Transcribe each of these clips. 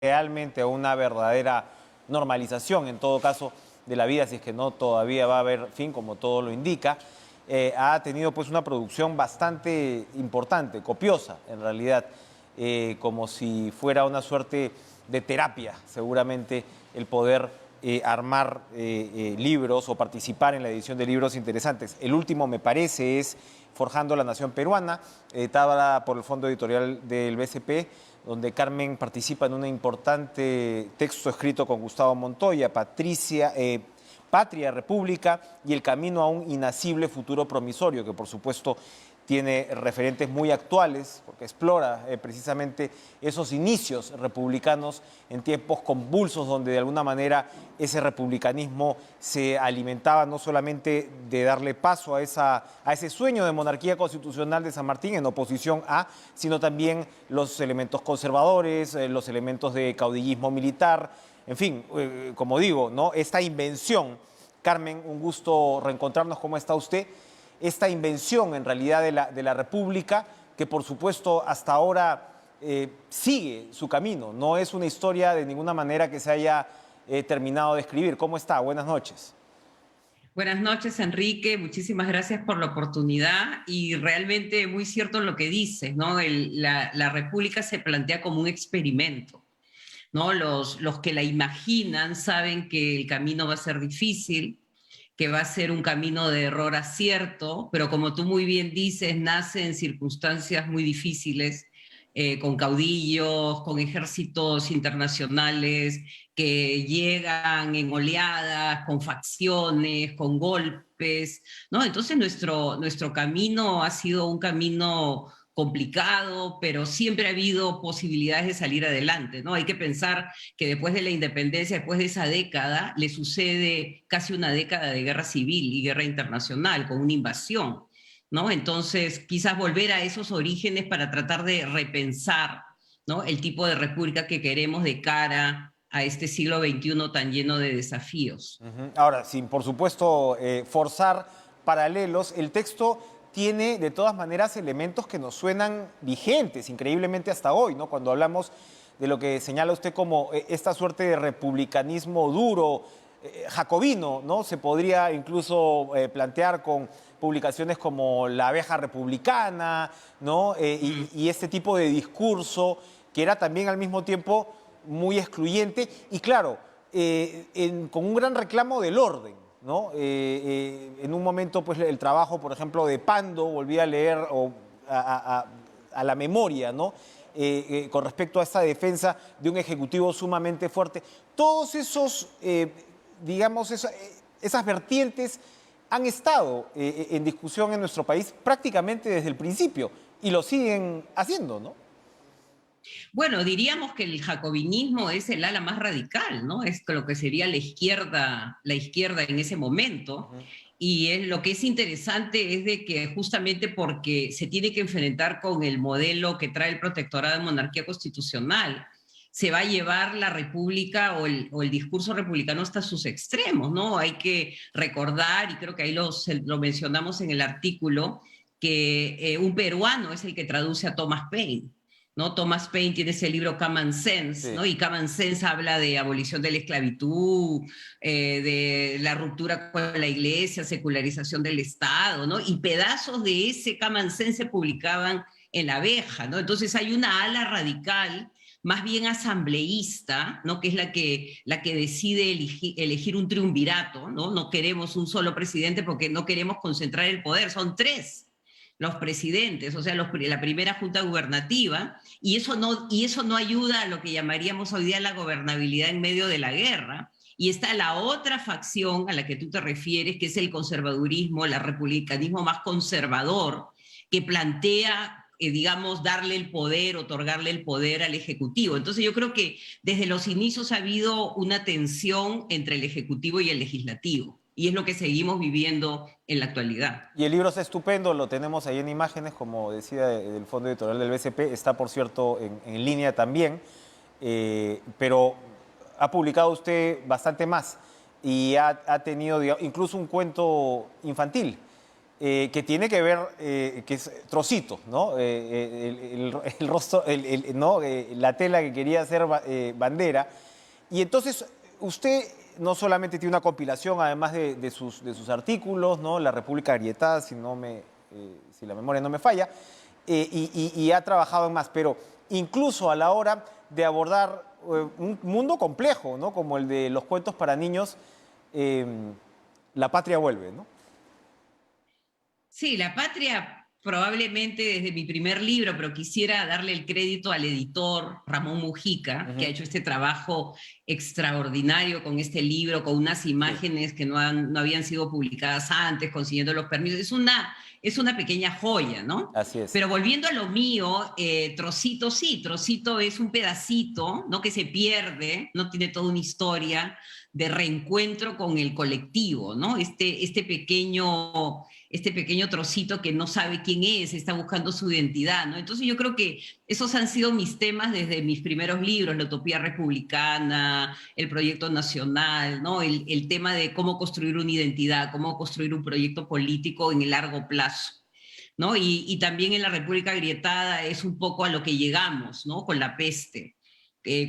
realmente a una verdadera normalización, en todo caso, de la vida, si es que no todavía va a haber fin, como todo lo indica, ha tenido pues una producción bastante importante, copiosa en realidad, como si fuera una suerte de terapia, seguramente el poder armar libros o participar en la edición de libros interesantes. El último, me parece, es Forjando la Nación Peruana, editada por el Fondo Editorial del BCP, donde Carmen participa en un importante texto escrito con Gustavo Montoya, Patria, República y el camino a un inacible futuro promisorio, que por supuesto tiene referentes muy actuales, porque explora precisamente esos inicios republicanos en tiempos convulsos, donde de alguna manera ese republicanismo se alimentaba no solamente de darle paso a ese sueño de monarquía constitucional de San Martín en oposición a, sino también los elementos conservadores, los elementos de caudillismo militar, en fin, como digo, ¿no? Esta invención, Carmen, un gusto reencontrarnos, ¿cómo está usted? Esta invención en realidad de la República, que por supuesto hasta ahora sigue su camino, no es una historia de ninguna manera que se haya terminado de escribir. ¿Cómo está? Buenas noches. Buenas noches, Enrique. Muchísimas gracias por la oportunidad y realmente muy cierto lo que dices, ¿no? La República se plantea como un experimento, ¿no? Los que la imaginan saben que el camino va a ser difícil, que va a ser un camino de error-acierto, pero como tú muy bien dices, nace en circunstancias muy difíciles, con caudillos, con ejércitos internacionales que llegan en oleadas, con facciones, con golpes, ¿no? Entonces nuestro camino ha sido un camino complicado, pero siempre ha habido posibilidades de salir adelante, ¿no? Hay que pensar que después de la independencia, después de esa década, le sucede casi una década de guerra civil y guerra internacional, con una invasión, ¿no? Entonces, quizás volver a esos orígenes para tratar de repensar, ¿no?, el tipo de república que queremos de cara a este siglo XXI tan lleno de desafíos. Ahora, sin por supuesto forzar paralelos, el texto tiene de todas maneras elementos que nos suenan vigentes, increíblemente hasta hoy, ¿no? Cuando hablamos de lo que señala usted como esta suerte de republicanismo duro, jacobino, ¿no? Se podría incluso plantear con publicaciones como La Abeja Republicana, ¿no? Y este tipo de discurso que era también al mismo tiempo muy excluyente y claro, con un gran reclamo del orden, ¿no? En un momento, pues, el trabajo, por ejemplo, de Pando, volví a leer a la memoria, ¿no? Con respecto a esta defensa de un ejecutivo sumamente fuerte. Todos esos, digamos, esas vertientes han estado en discusión en nuestro país prácticamente desde el principio y lo siguen haciendo, ¿no? Bueno, diríamos que el jacobinismo es el ala más radical, ¿no? Es lo que sería la izquierda en ese momento. Y lo que es interesante es de que justamente porque se tiene que enfrentar con el modelo que trae el protectorado de monarquía constitucional, se va a llevar la república o el discurso republicano hasta sus extremos, ¿no? Hay que recordar, y creo que ahí lo mencionamos en el artículo, que un peruano es el que traduce a Thomas Paine, ¿no? Thomas Paine tiene ese libro Common Sense, Sí. ¿no? Y Common Sense habla de abolición de la esclavitud, de la ruptura con la iglesia, secularización del Estado, ¿no? Y pedazos de ese Common Sense se publicaban en La Abeja, ¿no? Entonces hay una ala radical, más bien asambleísta, ¿no?, que es la que decide elegir un triunvirato, ¿no? No queremos un solo presidente porque no queremos concentrar el poder, son tres los presidentes, o sea, la primera junta gubernativa, y eso no ayuda a lo que llamaríamos hoy día la gobernabilidad en medio de la guerra. Y está la otra facción a la que tú te refieres, que es el conservadurismo, el republicanismo más conservador, que plantea, digamos, darle el poder, otorgarle el poder al Ejecutivo. Entonces yo creo que desde los inicios ha habido una tensión entre el Ejecutivo y el Legislativo, y es lo que seguimos viviendo en la actualidad. Y el libro está estupendo, lo tenemos ahí en imágenes, como decía, del Fondo Editorial del BCP, está por cierto en línea también, pero ha publicado usted bastante más y ha tenido, digamos, incluso un cuento infantil que tiene que ver, que es Trocito, ¿no? El rostro, ¿no? La tela que quería hacer bandera. Y entonces usted no solamente tiene una compilación, además de sus artículos, ¿no? La República Agrietada, si la memoria no me falla, y ha trabajado en más, pero incluso a la hora de abordar un mundo complejo, ¿no? Como el de los cuentos para niños, La Patria Vuelve, ¿no? Sí, La Patria probablemente desde mi primer libro, pero quisiera darle el crédito al editor Ramón Mujica, que ha hecho este trabajo extraordinario con este libro, con unas imágenes que no habían sido publicadas antes, consiguiendo los permisos. Es una pequeña joya, ¿no? Así es. Pero volviendo a lo mío, Trocito sí, Trocito es un pedacito, ¿no? Que se pierde, no tiene toda una historia de reencuentro con el colectivo, ¿no? Este pequeño trocito que no sabe quién es, está buscando su identidad, ¿no? Entonces yo creo que esos han sido mis temas desde mis primeros libros, la utopía republicana, el proyecto nacional, ¿no? El tema de cómo construir una identidad, cómo construir un proyecto político en el largo plazo, ¿no? Y también en la República Agrietada es un poco a lo que llegamos, ¿no? Con la peste.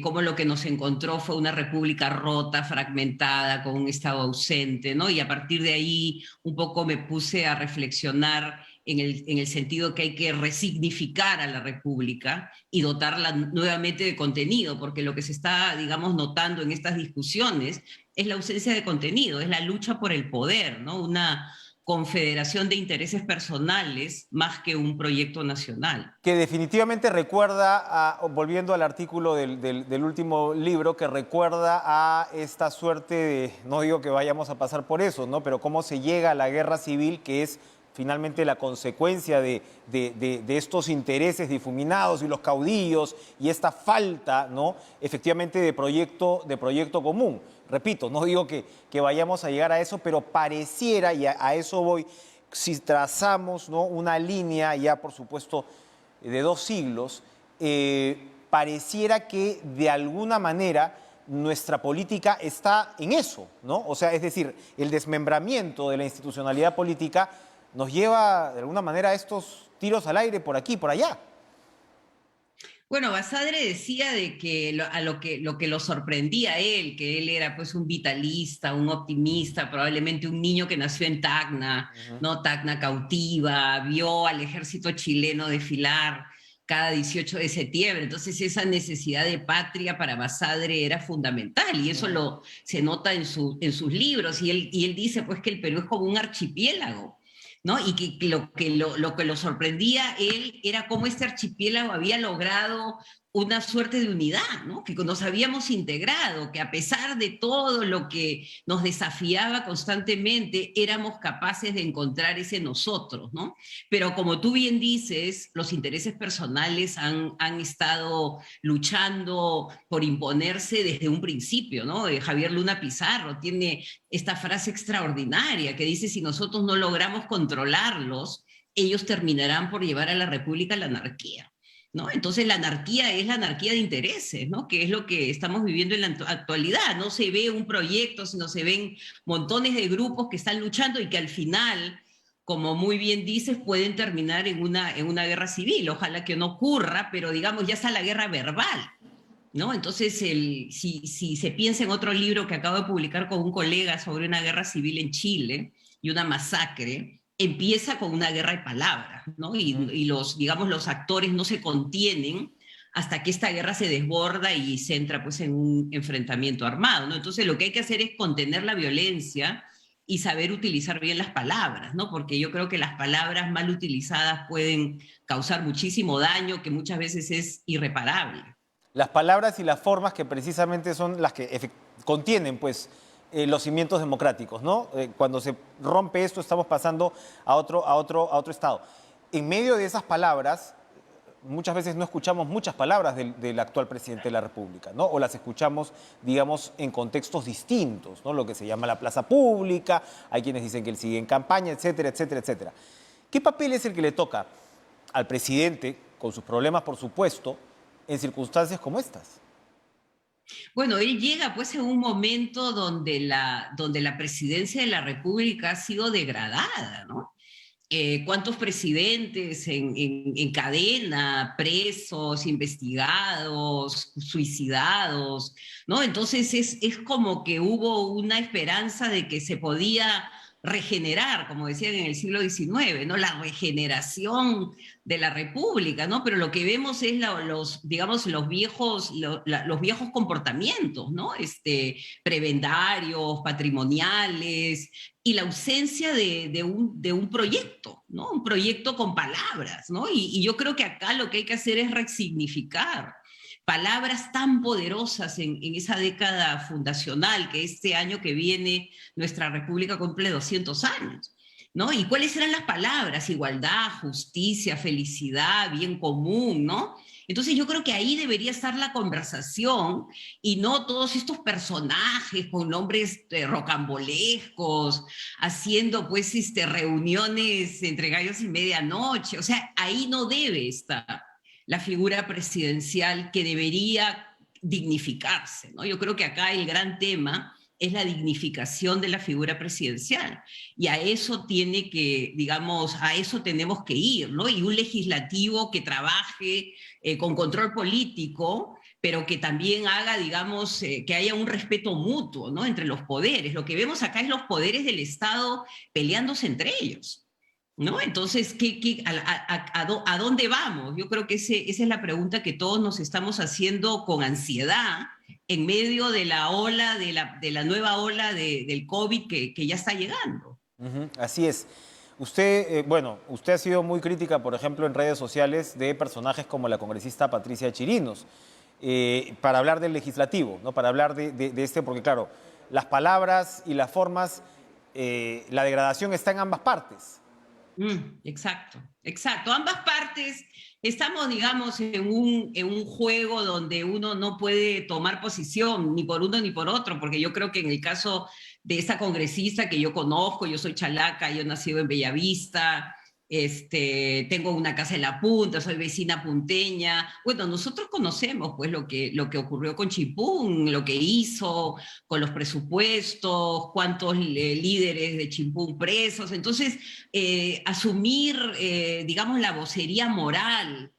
Cómo lo que nos encontró fue una república rota, fragmentada, con un Estado ausente, ¿no? Y a partir de ahí un poco me puse a reflexionar en el sentido que hay que resignificar a la república y dotarla nuevamente de contenido, porque lo que se está, digamos, notando en estas discusiones es la ausencia de contenido, es la lucha por el poder, ¿no? Una confederación de intereses personales más que un proyecto nacional. Que definitivamente recuerda, volviendo al artículo del último libro, que recuerda a esta suerte de, no digo que vayamos a pasar por eso, ¿no? Pero cómo se llega a la guerra civil, que es finalmente la consecuencia de estos intereses difuminados y los caudillos y esta falta, ¿no? Efectivamente de proyecto común. Repito, no digo que vayamos a llegar a eso, pero pareciera, y a eso voy, si trazamos, ¿no? Una línea ya, por supuesto, de 2 siglos, pareciera que de alguna manera nuestra política está en eso, ¿no? O sea, es decir, el desmembramiento de la institucionalidad política nos lleva de alguna manera a estos tiros al aire por aquí, por allá. Bueno, Basadre decía de que lo que lo sorprendía a él, que él era pues un vitalista, un optimista, probablemente un niño que nació en Tacna, ¿no? Tacna cautiva, vio al ejército chileno desfilar cada 18 de septiembre. Entonces esa necesidad de patria para Basadre era fundamental y eso se nota en sus libros y él dice pues que el Perú es como un archipiélago, ¿no? Y que lo que lo sorprendía él era cómo este archipiélago había logrado una suerte de unidad, ¿no? Que nos habíamos integrado, que a pesar de todo lo que nos desafiaba constantemente, éramos capaces de encontrar ese nosotros, ¿no? Pero como tú bien dices, los intereses personales han estado luchando por imponerse desde un principio, ¿no? Javier Luna Pizarro tiene esta frase extraordinaria que dice, si nosotros no logramos controlarlos, ellos terminarán por llevar a la República a la anarquía, ¿no? Entonces la anarquía es la anarquía de intereses, ¿no? Que es lo que estamos viviendo en la actualidad. No se ve un proyecto, sino se ven montones de grupos que están luchando y que al final, como muy bien dices, pueden terminar en una guerra civil. Ojalá que no ocurra, pero digamos, ya está la guerra verbal, ¿no? Entonces, si se piensa en otro libro que acabo de publicar con un colega sobre una guerra civil en Chile y una masacre, empieza con una guerra de palabras, ¿no? Y digamos, los actores no se contienen hasta que esta guerra se desborda y se entra pues, en un enfrentamiento armado, ¿no? Entonces, lo que hay que hacer es contener la violencia y saber utilizar bien las palabras, ¿no? Porque yo creo que las palabras mal utilizadas pueden causar muchísimo daño que muchas veces es irreparable. Las palabras y las formas que precisamente son las que contienen, pues, los cimientos democráticos, ¿no? Cuando se rompe esto, estamos pasando a otro estado. En medio de esas palabras, muchas veces no escuchamos muchas palabras del actual presidente de la República, ¿no? O las escuchamos, digamos, en contextos distintos, ¿no? Lo que se llama la plaza pública, hay quienes dicen que él sigue en campaña, etcétera, etcétera, etcétera. ¿Qué papel es el que le toca al presidente, con sus problemas, por supuesto, en circunstancias como estas? Bueno, él llega pues en un momento donde la presidencia de la República ha sido degradada, ¿no? cuántos presidentes en cadena, presos, investigados, suicidados, ¿no? Entonces es como que hubo una esperanza de que se podía regenerar, como decían en el siglo XIX, ¿no? La regeneración de la República, ¿no? Pero lo que vemos es digamos, los viejos comportamientos, ¿no? Prebendarios, patrimoniales, y la ausencia de un proyecto, ¿no? Un proyecto con palabras, ¿no? Y yo creo que acá lo que hay que hacer es resignificar palabras tan poderosas en esa década fundacional, que este año que viene nuestra República cumple 200 años. ¿No? ¿Y cuáles eran las palabras? Igualdad, justicia, felicidad, bien común, ¿no? Entonces yo creo que ahí debería estar la conversación y no todos estos personajes con nombres rocambolescos, haciendo pues reuniones entre gallos y medianoche. O sea, ahí no debe estar la figura presidencial que debería dignificarse, ¿no? Yo creo que acá el gran tema es la dignificación de la figura presidencial. Y a eso tiene que, digamos, a eso tenemos que ir, ¿no? Y un legislativo que trabaje con control político, pero que también haga, digamos, que haya un respeto mutuo, ¿no? Entre los poderes. Lo que vemos acá es los poderes del Estado peleándose entre ellos. ¿No? Entonces, ¿a dónde vamos? Yo creo que esa es la pregunta que todos nos estamos haciendo con ansiedad en medio de la ola, de la nueva ola del COVID que ya está llegando. Así es. Usted, bueno, usted ha sido muy crítica, por ejemplo, en redes sociales de personajes como la congresista Patricia Chirinos, para hablar del legislativo, ¿no? Para hablar porque claro, las palabras y las formas, la degradación está en ambas partes. Exacto, exacto. Ambas partes estamos, digamos, en un juego donde uno no puede tomar posición ni por uno ni por otro, porque yo creo que en el caso de esta congresista que yo conozco, yo soy chalaca, yo he nacido en Bellavista, tengo una casa en La Punta, soy vecina punteña. Bueno, nosotros conocemos pues lo que ocurrió con Chimpún, lo que hizo con los presupuestos, cuántos líderes de Chimpún presos. Entonces, asumir, digamos, la vocería moral,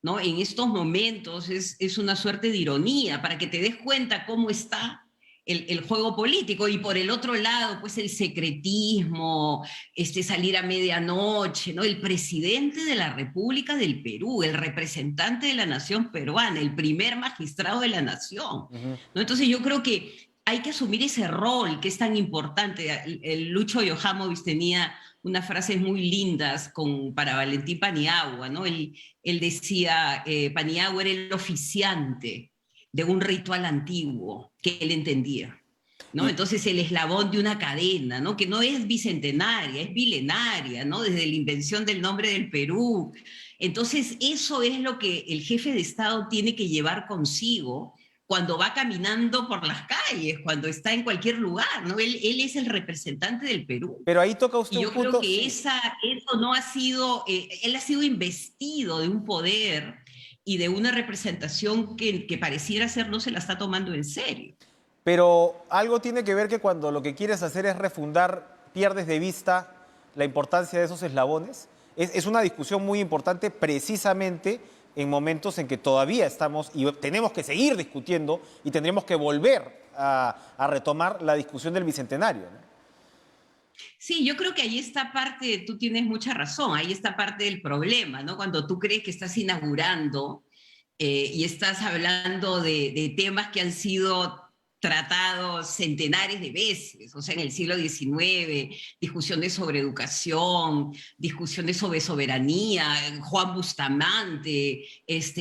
¿no? En estos momentos es una suerte de ironía para que te des cuenta cómo está el juego político, y por el otro lado, pues el secretismo, salir a medianoche, ¿no? El presidente de la República del Perú, el representante de la nación peruana, el primer magistrado de la nación, ¿no? Entonces yo creo que hay que asumir ese rol que es tan importante. El Lucho Yohamovich tenía unas frases muy lindas para Valentín Paniagua, ¿no? Él decía, Paniagua era el oficiante de un ritual antiguo que él entendía, ¿no? Entonces el eslabón de una cadena, ¿no? Que no es bicentenaria, es milenaria, ¿no? Desde la invención del nombre del Perú. Entonces eso es lo que el jefe de Estado tiene que llevar consigo cuando va caminando por las calles, cuando está en cualquier lugar, ¿no? Él es el representante del Perú. Pero ahí toca usted y un yo punto. creo que eso no ha sido, él ha sido investido de un poder y de una representación que pareciera ser no se la está tomando en serio. Pero algo tiene que ver que cuando lo que quieres hacer es refundar, pierdes de vista la importancia de esos eslabones. Es una discusión muy importante precisamente en momentos en que todavía estamos y tenemos que seguir discutiendo y tendremos que volver a retomar la discusión del Bicentenario, ¿no? Sí, yo creo que ahí está parte, tú tienes mucha razón, ahí está parte del problema, ¿no? Cuando tú crees que estás inaugurando y estás hablando de temas que han sido tratados centenares de veces, o sea, en el siglo XIX, discusiones sobre educación, discusiones sobre soberanía, Juan Bustamante,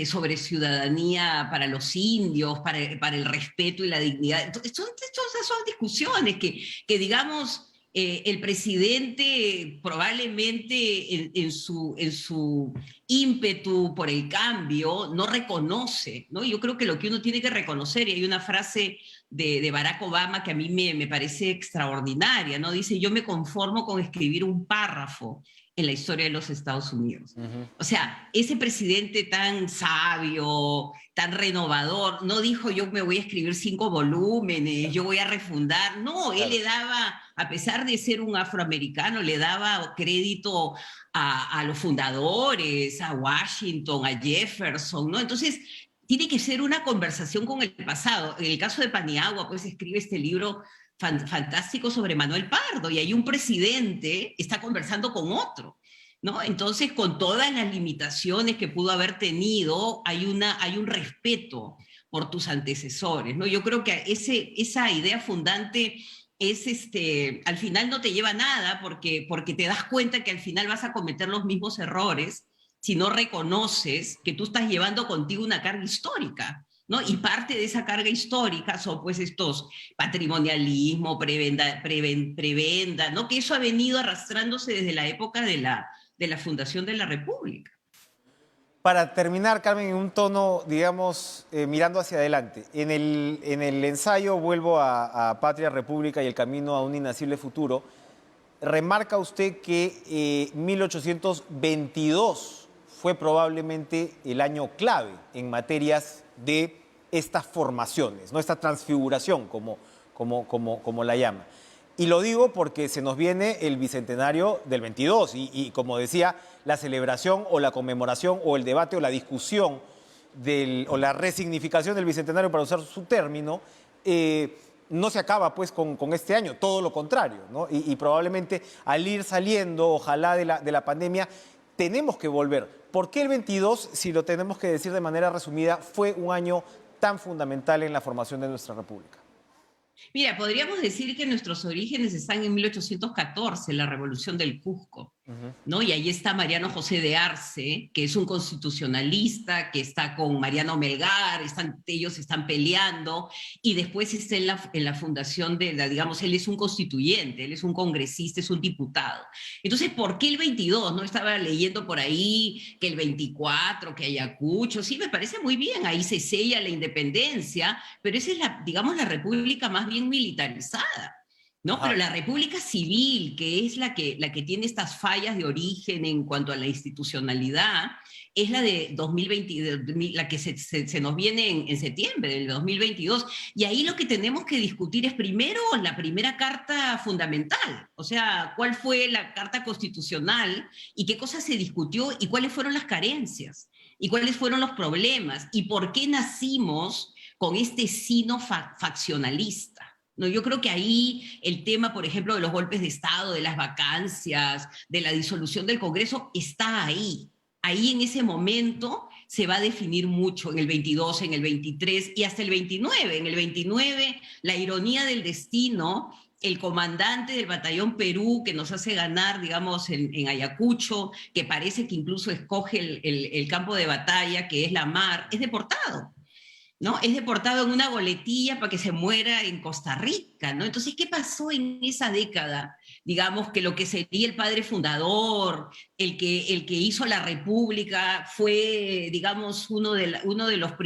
sobre ciudadanía para los indios, para el respeto y la dignidad. Entonces, son discusiones que digamos, el presidente probablemente en su ímpetu por el cambio no reconoce, ¿no? Yo creo que lo que uno tiene que reconocer, y hay una frase de Barack Obama que a mí me parece extraordinaria, ¿no? Dice, yo me conformo con escribir un párrafo en la historia de los Estados Unidos. Ujú. O sea, ese presidente tan sabio, tan renovador, no dijo yo me voy a escribir 5 volúmenes, yo voy a refundar. No, él Claro. le daba, a pesar de ser un afroamericano, le daba crédito a los fundadores, a Washington, a Jefferson, ¿no? Entonces, tiene que ser una conversación con el pasado. En el caso de Paniagua, pues escribe este libro fantástico sobre Manuel Pardo, y ahí un presidente está conversando con otro, ¿no? Entonces, con todas las limitaciones que pudo haber tenido, hay un respeto por tus antecesores, ¿no? Yo creo que esa idea fundante es, al final no te lleva a nada, porque te das cuenta que al final vas a cometer los mismos errores si no reconoces que tú estás llevando contigo una carga histórica, ¿no? Y parte de esa carga histórica son pues estos patrimonialismo, prebenda, ¿no? Que eso ha venido arrastrándose desde la época de la fundación de la República. Para terminar, Carmen, en un tono, digamos, mirando hacia adelante. En el ensayo Vuelvo a Patria, República y el camino a un inacible futuro, remarca usted que 1822 fue probablemente el año clave en materias de estas formaciones, ¿no? Esta transfiguración, como la llama. Y lo digo porque se nos viene el bicentenario del 22 y como decía, la celebración o la conmemoración o el debate o la discusión o la resignificación del bicentenario, para usar su término, no se acaba pues con este año, todo lo contrario, ¿no? Y probablemente al ir saliendo, ojalá, de la pandemia, tenemos que volver. ¿Por qué el 22, si lo tenemos que decir de manera resumida, fue un año tan fundamental en la formación de nuestra República? Mira, podríamos decir que nuestros orígenes están en 1814, la Revolución del Cusco, ¿no? Y ahí está Mariano José de Arce, que es un constitucionalista, que está con Mariano Melgar, ellos están peleando, y después está en la fundación digamos, él es un constituyente, él es un congresista, es un diputado. Entonces, ¿por qué el 22? No estaba leyendo por ahí que el 24, que Ayacucho, sí, me parece muy bien, ahí se sella la independencia, pero esa es digamos, la república más bien militarizada, ¿no? Pero Ajá. la república civil, que es la que tiene estas fallas de origen en cuanto a la institucionalidad, es la de 2020, la que se nos viene en septiembre del 2022. Y ahí lo que tenemos que discutir es primero la primera carta fundamental, o sea, cuál fue la carta constitucional y qué cosas se discutió y cuáles fueron las carencias y cuáles fueron los problemas y por qué nacimos con este sino faccionalista. No, yo creo que ahí el tema, por ejemplo, de los golpes de Estado, de las vacancias, de la disolución del Congreso, está ahí. Ahí en ese momento se va a definir mucho, en el 22, en el 23 y hasta el 29. En el 29, la ironía del destino, el comandante del batallón Perú que nos hace ganar, digamos, en Ayacucho, que parece que incluso escoge el campo de batalla, que es la mar, es deportado, ¿no? Es deportado en una boletilla para que se muera en Costa Rica, ¿no? Entonces, ¿qué pasó en esa década? Digamos que lo que sería el padre fundador, el que hizo la República, fue, digamos, una de las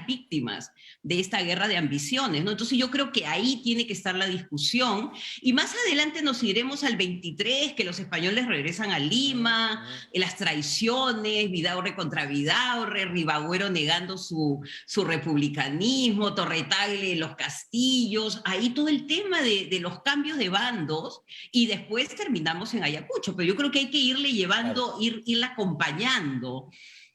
víctimas de esta guerra de ambiciones, ¿no? Entonces yo creo que ahí tiene que estar la discusión, y más adelante nos iremos al 23, que los españoles regresan a Lima, las traiciones, Vidaurre contra Vidaurre, Ribagüero negando su republicanismo, Torretagle en los castillos, ahí todo el tema de los cambios de bandos, y después terminamos en Ayacucho, pero yo creo que hay que irle llevando, Claro. irla acompañando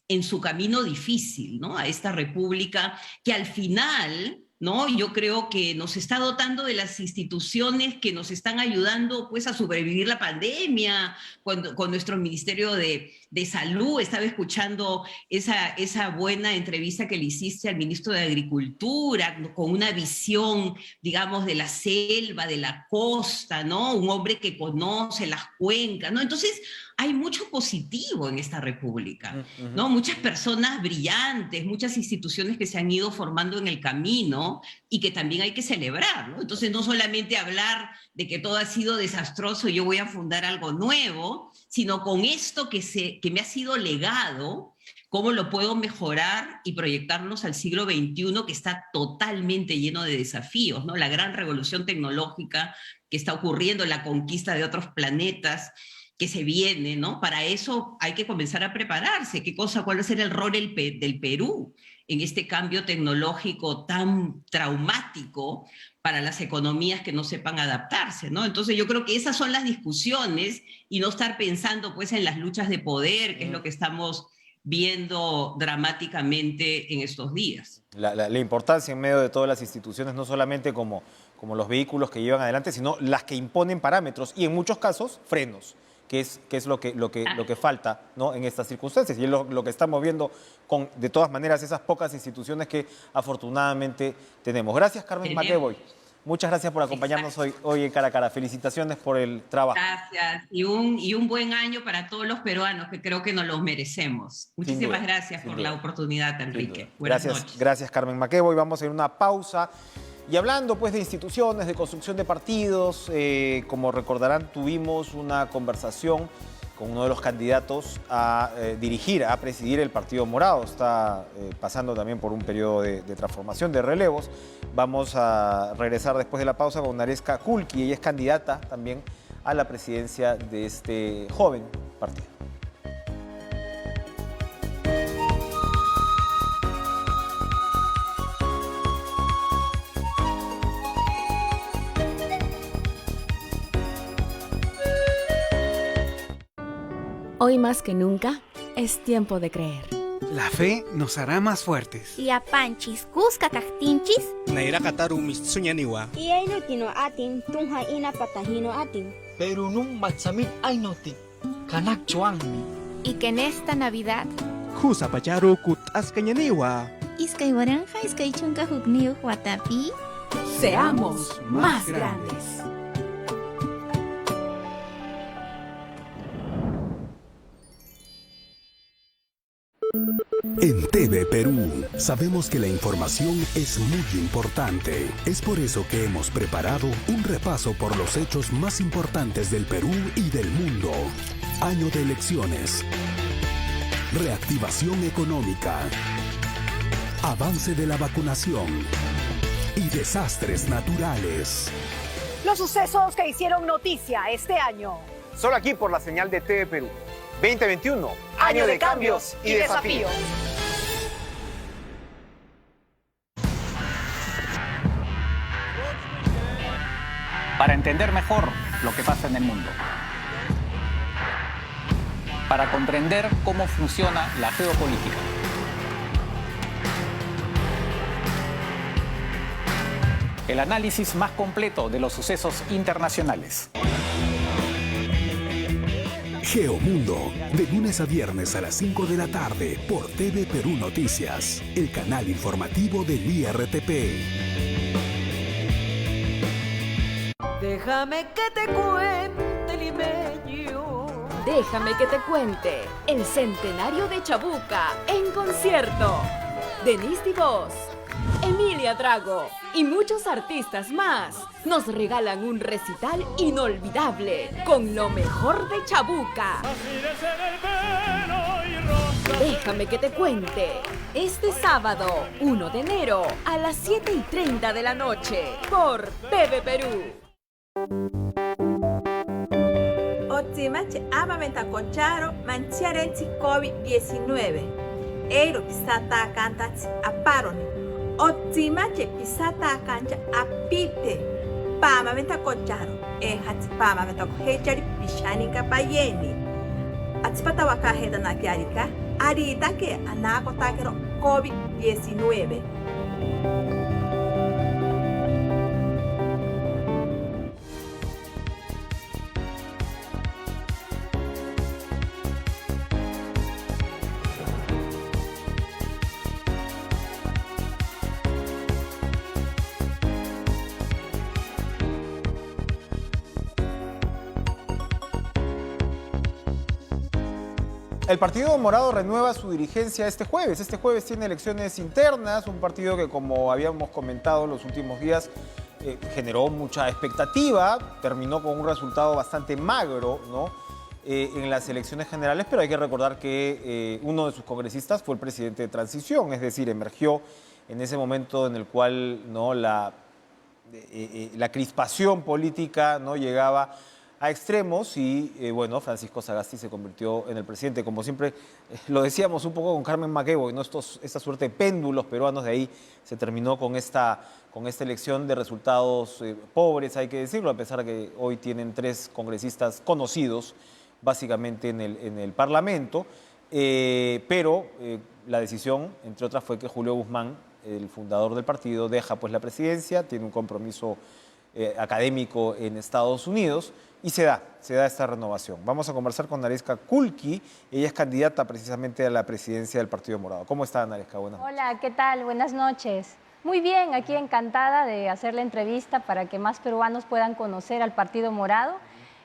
en su camino difícil, ¿no? A esta república que al final, ¿no? Yo creo que nos está dotando de las instituciones que nos están ayudando pues a sobrevivir la pandemia, con nuestro Ministerio de Salud. Estaba escuchando esa buena entrevista que le hiciste al ministro de Agricultura, con una visión, digamos, de la selva, de la costa, ¿no? Un hombre que conoce las cuencas, ¿no? Entonces, hay mucho positivo en esta república, ¿no? Muchas personas brillantes, muchas instituciones que se han ido formando en el camino y que también hay que celebrar, ¿no? Entonces, no solamente hablar de que todo ha sido desastroso y yo voy a fundar algo nuevo, sino con esto que me ha sido legado, cómo lo puedo mejorar y proyectarnos al siglo XXI, que está totalmente lleno de desafíos, ¿no? La gran revolución tecnológica que está ocurriendo, la conquista de otros planetas, que se viene, ¿no? Para eso hay que comenzar a prepararse. ¿Cuál va a ser el rol del Perú en este cambio tecnológico tan traumático para las economías que no sepan adaptarse, ¿no? Entonces yo creo que esas son las discusiones y no estar pensando pues en las luchas de poder, que es lo que estamos viendo dramáticamente en estos días. La importancia en medio de todas las instituciones, no solamente como los vehículos que llevan adelante, sino las que imponen parámetros y en muchos casos frenos, que es lo que falta, ¿no?, en estas circunstancias. Y es lo que estamos viendo con, de todas maneras, esas pocas instituciones que afortunadamente tenemos. Gracias, Carmen McEvoy. Muchas gracias por acompañarnos hoy en Cara a Cara. Felicitaciones por el trabajo. Gracias. Y un buen año para todos los peruanos, que creo que nos los merecemos. Muchísimas gracias por la oportunidad, Enrique. Buenas noches. Gracias, Carmen McEvoy. Vamos a ir a una pausa. Y hablando pues de instituciones, de construcción de partidos, como recordarán, tuvimos una conversación con uno de los candidatos a presidir el Partido Morado. Está pasando también por un periodo de transformación, de relevos. Vamos a regresar después de la pausa con Naresca Kulki. Ella es candidata también a la presidencia de este joven partido. Hoy más que nunca, es tiempo de creer. La fe nos hará más fuertes. Yapanchis, Cusca Cactinchis. Naira Kataru Mitsuñaniwa. Y Ainutino Atin, Tunja Ina Patahino Atin. Pero nun matsamit Ainoti, Kanak Chuangmi. Y que en esta Navidad, Jusa Payaru Kut Ascañaniwa. Iskay Waranja, Iskay Chunka Hukniu Huatapi. Seamos más grandes. En TV Perú sabemos que la información es muy importante. Es por eso que hemos preparado un repaso por los hechos más importantes del Perú y del mundo. Año de elecciones. Reactivación económica. Avance de la vacunación. Y desastres naturales. Los sucesos que hicieron noticia este año. Solo aquí por la señal de TV Perú. 2021, año de cambios y desafíos. Para entender mejor lo que pasa en el mundo. Para comprender cómo funciona la geopolítica. El análisis más completo de los sucesos internacionales. Geomundo, de lunes a viernes a las 5 de la tarde por TV Perú Noticias, el canal informativo del IRTP. Déjame que te cuente, limeño. Déjame que te cuente el centenario de Chabuca en concierto. Denise Divos, Emilia Drago y muchos artistas más nos regalan un recital inolvidable con lo mejor de Chabuca. Déjame que te cuente. Este sábado, 1 de enero, a las 7:30 de la noche, por TV Perú. Otimache amamenta concharo manchiarensi COVID-19. Eiro pisata cantachi aparoni. Otimache pisata cancha apite. Pamamenta concharo. Hati pamamenta kohechari pishani kapayeni. Atipata wakaheda nakiarika. Ari take anako takero COVID-19. El Partido Morado renueva su dirigencia este jueves. Este jueves tiene elecciones internas, un partido que, como habíamos comentado en los últimos días, generó mucha expectativa, terminó con un resultado bastante magro, ¿no?, en las elecciones generales, pero hay que recordar que uno de sus congresistas fue el presidente de transición, es decir, emergió en ese momento en el cual, ¿no?, la crispación política no llegaba a extremos y, bueno, Francisco Sagasti se convirtió en el presidente. Como siempre lo decíamos un poco con Carmen McEvoy, ¿no? Esta suerte de péndulos peruanos, de ahí se terminó con esta elección de resultados pobres, hay que decirlo, a pesar de que hoy tienen 3 congresistas conocidos, básicamente en el Parlamento, pero la decisión, entre otras, fue que Julio Guzmán, el fundador del partido, deja pues la presidencia, tiene un compromiso académico en Estados Unidos y se da esta renovación. Vamos a conversar con Naresca Kulki, ella es candidata precisamente a la presidencia del Partido Morado. ¿Cómo está, Naresca? Buenas noches. Hola, ¿qué tal? Buenas noches. Muy bien, aquí encantada de hacer la entrevista para que más peruanos puedan conocer al Partido Morado.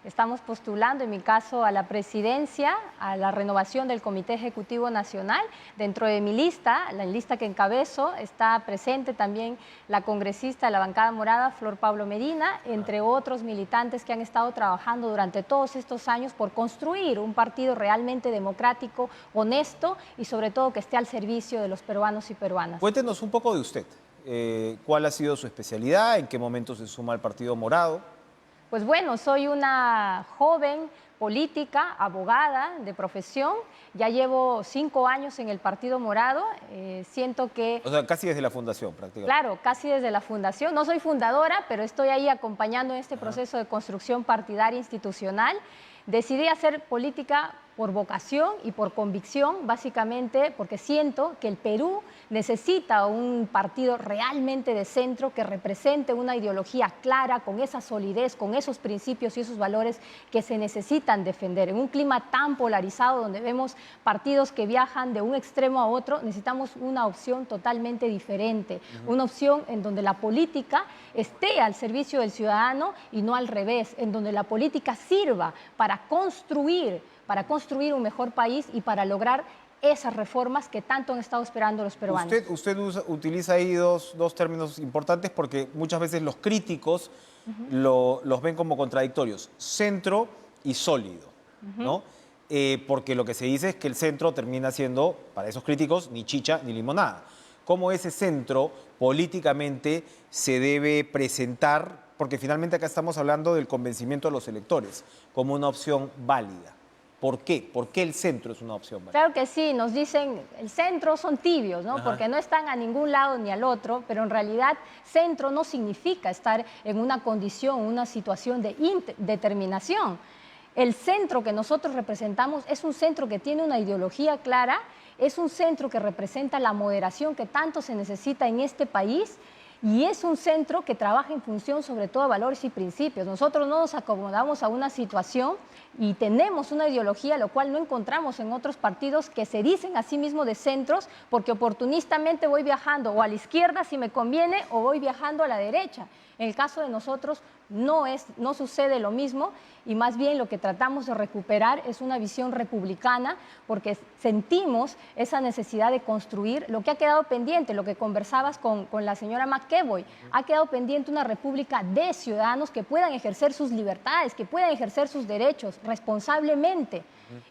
Estamos postulando, en mi caso, a la presidencia, a la renovación del Comité Ejecutivo Nacional. Dentro de mi lista, la lista que encabezo, está presente también la congresista de la bancada morada, Flor Pablo Medina, entre otros militantes que han estado trabajando durante todos estos años por construir un partido realmente democrático, honesto y sobre todo que esté al servicio de los peruanos y peruanas. Cuéntenos un poco de usted. ¿Cuál ha sido su especialidad? ¿En qué momento se suma al Partido Morado? Pues bueno, soy una joven política, abogada de profesión. Ya llevo 5 años en el Partido Morado. Siento que... O sea, casi desde la fundación, prácticamente. Claro, casi desde la fundación. No soy fundadora, pero estoy ahí acompañando en este proceso de construcción partidaria institucional. Decidí hacer política por vocación y por convicción, básicamente porque siento que el Perú necesita un partido realmente de centro que represente una ideología clara, con esa solidez, con esos principios y esos valores que se necesitan defender. En un clima tan polarizado donde vemos partidos que viajan de un extremo a otro, necesitamos una opción totalmente diferente, una opción en donde la política esté al servicio del ciudadano y no al revés, en donde la política sirva para construir un mejor país y para lograr esas reformas que tanto han estado esperando los peruanos. Usted utiliza ahí dos términos importantes porque muchas veces los críticos los ven como contradictorios, centro y sólido, ¿no? Porque lo que se dice es que el centro termina siendo, para esos críticos, ni chicha ni limonada. ¿Cómo ese centro políticamente se debe presentar? Porque finalmente acá estamos hablando del convencimiento de los electores como una opción válida. ¿Por qué? ¿Por qué el centro es una opción válida? Claro que sí, nos dicen el centro son tibios, ¿no? Porque no están a ningún lado ni al otro, pero en realidad centro no significa estar en una condición, una situación de determinación. El centro que nosotros representamos es un centro que tiene una ideología clara, es un centro que representa la moderación que tanto se necesita en este país y es un centro que trabaja en función sobre todo de valores y principios. Nosotros no nos acomodamos a una situación y tenemos una ideología, lo cual no encontramos en otros partidos que se dicen a sí mismos de centros, porque oportunistamente voy viajando o a la izquierda si me conviene o voy viajando a la derecha. En el caso de nosotros no sucede lo mismo y más bien lo que tratamos de recuperar es una visión republicana porque sentimos esa necesidad de construir lo que ha quedado pendiente, lo que conversabas con la señora McEvoy. Ha quedado pendiente una república de ciudadanos que puedan ejercer sus libertades, que puedan ejercer sus derechos responsablemente.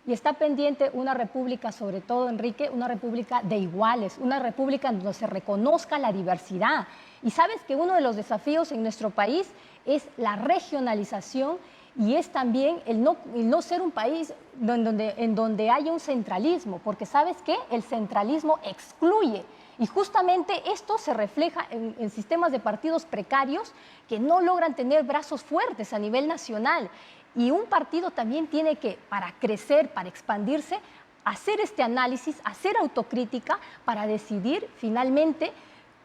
Y está pendiente una república, sobre todo, Enrique, una república de iguales, una república donde se reconozca la diversidad. Y sabes que uno de los desafíos en nuestro país es la regionalización y es también el no ser un país en donde haya un centralismo, porque ¿sabes qué? El centralismo excluye. Y justamente esto se refleja en sistemas de partidos precarios que no logran tener brazos fuertes a nivel nacional. Y un partido también tiene que, para crecer, para expandirse, hacer este análisis, hacer autocrítica para decidir finalmente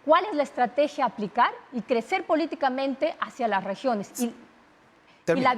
cuál es la estrategia a aplicar y crecer políticamente hacia las regiones. Y la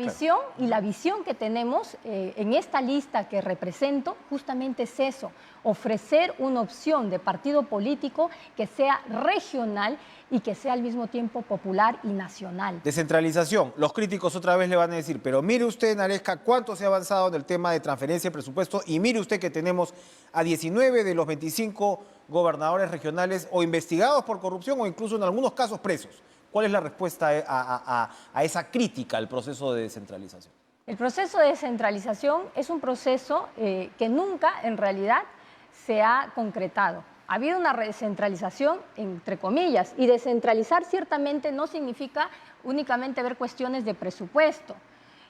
visión que tenemos en esta lista que represento justamente es eso, ofrecer una opción de partido político que sea regional y que sea al mismo tiempo popular y nacional. Descentralización. Los críticos otra vez le van a decir, pero mire usted, Naresca, cuánto se ha avanzado en el tema de transferencia de presupuesto y mire usted que tenemos a 19 de los 25 gobernadores regionales o investigados por corrupción o incluso en algunos casos presos. ¿Cuál es la respuesta a esa crítica al proceso de descentralización? El proceso de descentralización es un proceso que nunca, en realidad, se ha concretado. Ha habido una descentralización, entre comillas, y descentralizar ciertamente no significa únicamente ver cuestiones de presupuesto.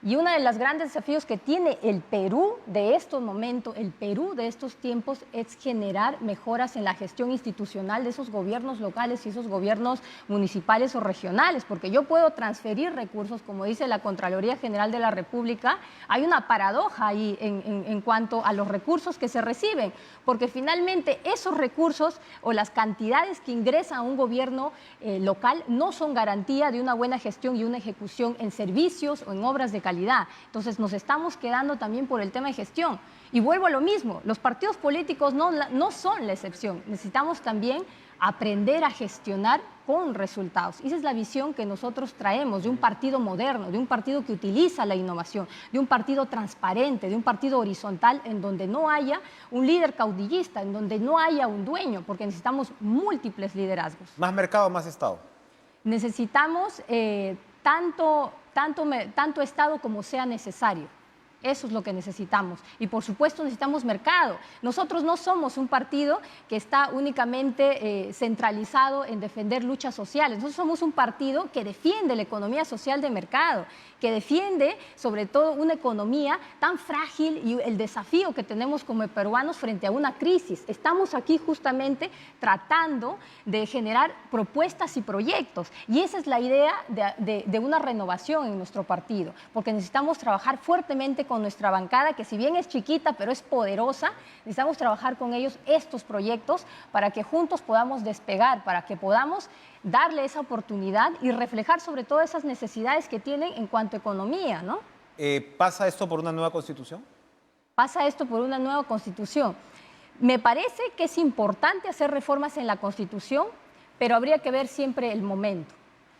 Y uno de los grandes desafíos que tiene el Perú de estos momentos, el Perú de estos tiempos, es generar mejoras en la gestión institucional de esos gobiernos locales y esos gobiernos municipales o regionales, porque yo puedo transferir recursos, como dice la Contraloría General de la República. Hay una paradoja ahí en cuanto a los recursos que se reciben, porque finalmente esos recursos o las cantidades que ingresan a un gobierno local no son garantía de una buena gestión y una ejecución en servicios o en obras de calidad. Entonces nos estamos quedando también por el tema de gestión. Y vuelvo a lo mismo, los partidos políticos no son la excepción. Necesitamos también aprender a gestionar con resultados. Esa es la visión que nosotros traemos de un partido moderno, de un partido que utiliza la innovación, de un partido transparente, de un partido horizontal en donde no haya un líder caudillista, en donde no haya un dueño, porque necesitamos múltiples liderazgos. Más mercado, más Estado. Necesitamos tanto Estado como sea necesario. Eso es lo que necesitamos. Y por supuesto necesitamos mercado. Nosotros no somos un partido que está únicamente centralizado en defender luchas sociales. Nosotros somos un partido que defiende la economía social de mercado, que defiende sobre todo una economía tan frágil y el desafío que tenemos como peruanos frente a una crisis. Estamos aquí justamente tratando de generar propuestas y proyectos. Y esa es la idea de una renovación en nuestro partido, porque necesitamos trabajar fuertemente con nuestra bancada, que si bien es chiquita, pero es poderosa. Necesitamos trabajar con ellos estos proyectos para que juntos podamos despegar, para que podamos darle esa oportunidad y reflejar sobre todo esas necesidades que tienen en cuanto a economía, ¿no? ¿Pasa esto por una nueva constitución? Pasa esto por una nueva constitución. Me parece que es importante hacer reformas en la constitución, pero habría que ver siempre el momento.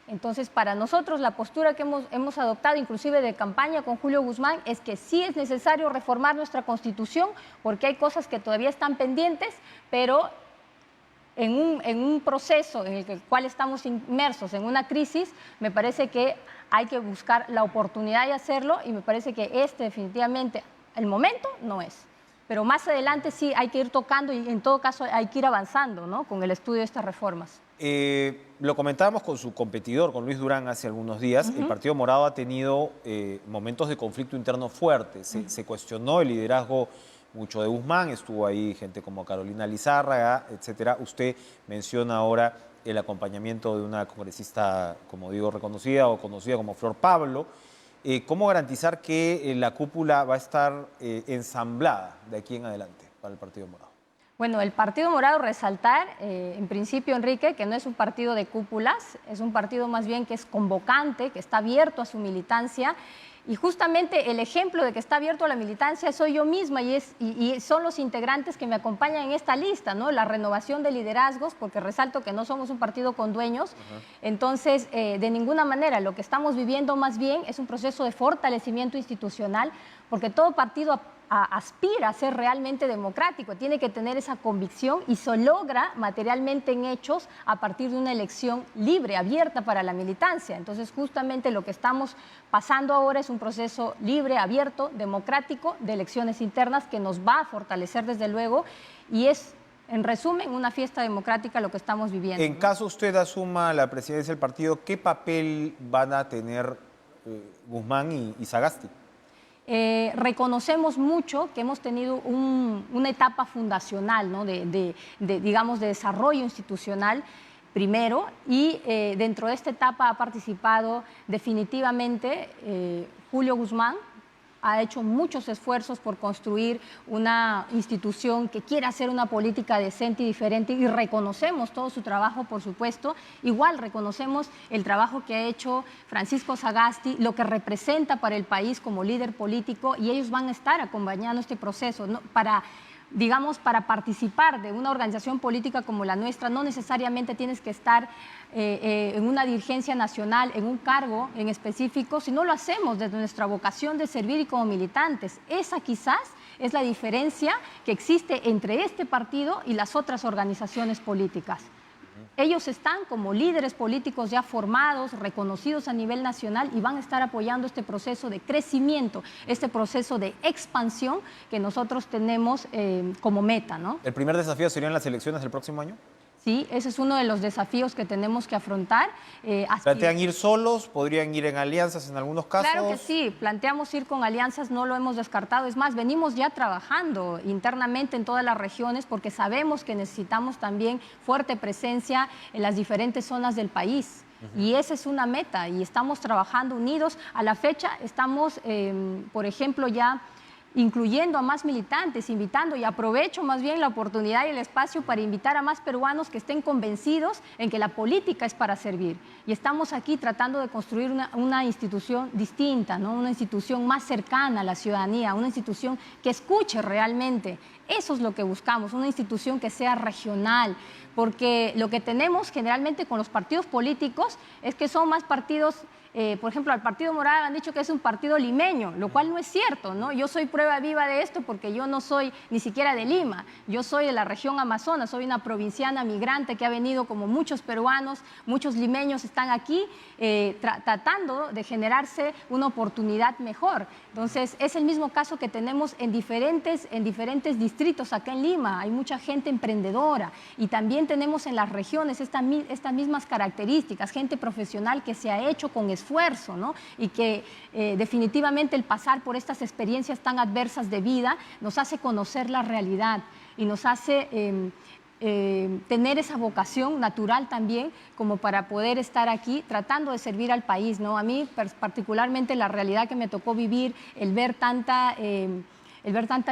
Entonces, para nosotros la postura que hemos adoptado, inclusive de campaña con Julio Guzmán, es que sí es necesario reformar nuestra Constitución, porque hay cosas que todavía están pendientes, pero en un proceso en el cual estamos inmersos en una crisis, me parece que hay que buscar la oportunidad de hacerlo, y me parece que definitivamente el momento no es. Pero más adelante sí hay que ir tocando y en todo caso hay que ir avanzando, ¿no?, con el estudio de estas reformas. Lo comentábamos con su competidor, con Luis Durán, hace algunos días. El Partido Morado ha tenido momentos de conflicto interno fuertes. Se cuestionó el liderazgo mucho de Guzmán, estuvo ahí gente como Carolina Lizárraga, etcétera. Usted menciona ahora el acompañamiento de una congresista, como digo, reconocida o conocida como Flor Pablo. ¿Cómo garantizar que la cúpula va a estar ensamblada de aquí en adelante para el Partido Morado? Bueno, el Partido Morado, resaltar, en principio, Enrique, que no es un partido de cúpulas, es un partido más bien que es convocante, que está abierto a su militancia. Y justamente el ejemplo de que está abierto a la militancia soy yo misma y son los integrantes que me acompañan en esta lista, ¿no? La renovación de liderazgos, porque resalto que no somos un partido con dueños. Entonces, de ninguna manera, lo que estamos viviendo más bien es un proceso de fortalecimiento institucional, porque todo partido aspira a ser realmente democrático, tiene que tener esa convicción, y se logra materialmente en hechos a partir de una elección libre, abierta para la militancia. Entonces, justamente lo que estamos pasando ahora es un proceso libre, abierto, democrático, de elecciones internas, que nos va a fortalecer desde luego, y es, en resumen, una fiesta democrática lo que estamos viviendo. En caso usted asuma la presidencia del partido, ¿qué papel van a tener Guzmán y Sagasti? Reconocemos mucho que hemos tenido una etapa fundacional, ¿no?, digamos, de desarrollo institucional primero, y dentro de esta etapa ha participado definitivamente Julio Guzmán. Ha hecho muchos esfuerzos por construir una institución que quiera hacer una política decente y diferente, y reconocemos todo su trabajo, por supuesto. Igual reconocemos el trabajo que ha hecho Francisco Sagasti, lo que representa para el país como líder político, y ellos van a estar acompañando este proceso, ¿no? Para participar de una organización política como la nuestra, no necesariamente tienes que estar en una dirigencia nacional, en un cargo en específico, sino lo hacemos desde nuestra vocación de servir y como militantes. Esa quizás es la diferencia que existe entre este partido y las otras organizaciones políticas. Ellos están como líderes políticos ya formados, reconocidos a nivel nacional, y van a estar apoyando este proceso de crecimiento, este proceso de expansión que nosotros tenemos como meta, ¿no? ¿El primer desafío serían las elecciones del próximo año? ¿sí? Ese es uno de los desafíos que tenemos que afrontar. ¿Plantean ir solos? ¿Podrían ir en alianzas en algunos casos? Claro que sí, planteamos ir con alianzas, no lo hemos descartado. Es más, venimos ya trabajando internamente en todas las regiones porque sabemos que necesitamos también fuerte presencia en las diferentes zonas del país. Y esa es una meta y estamos trabajando unidos. A la fecha estamos, por ejemplo, ya incluyendo a más militantes, invitando, y aprovecho más bien la oportunidad y el espacio para invitar a más peruanos que estén convencidos en que la política es para servir. Y estamos aquí tratando de construir una institución distinta, ¿no? Una institución más cercana a la ciudadanía, una institución que escuche realmente. Eso es lo que buscamos, una institución que sea regional, porque lo que tenemos generalmente con los partidos políticos es que son más partidos. Por ejemplo, al Partido Morado han dicho que es un partido limeño, lo cual no es cierto, ¿no? Yo soy prueba viva de esto porque yo no soy ni siquiera de Lima, yo soy de la región Amazonas, soy una provinciana migrante que ha venido como muchos peruanos, muchos limeños están aquí tratando de generarse una oportunidad mejor. Entonces, es el mismo caso que tenemos en diferentes distritos acá en Lima, hay mucha gente emprendedora y también tenemos en las regiones estas mismas características, gente profesional que se ha hecho con esfuerzo, ¿no? Y que definitivamente el pasar por estas experiencias tan adversas de vida nos hace conocer la realidad y nos hace tener esa vocación natural también como para poder estar aquí tratando de servir al país, ¿no? A mí particularmente la realidad que me tocó vivir, el ver tanta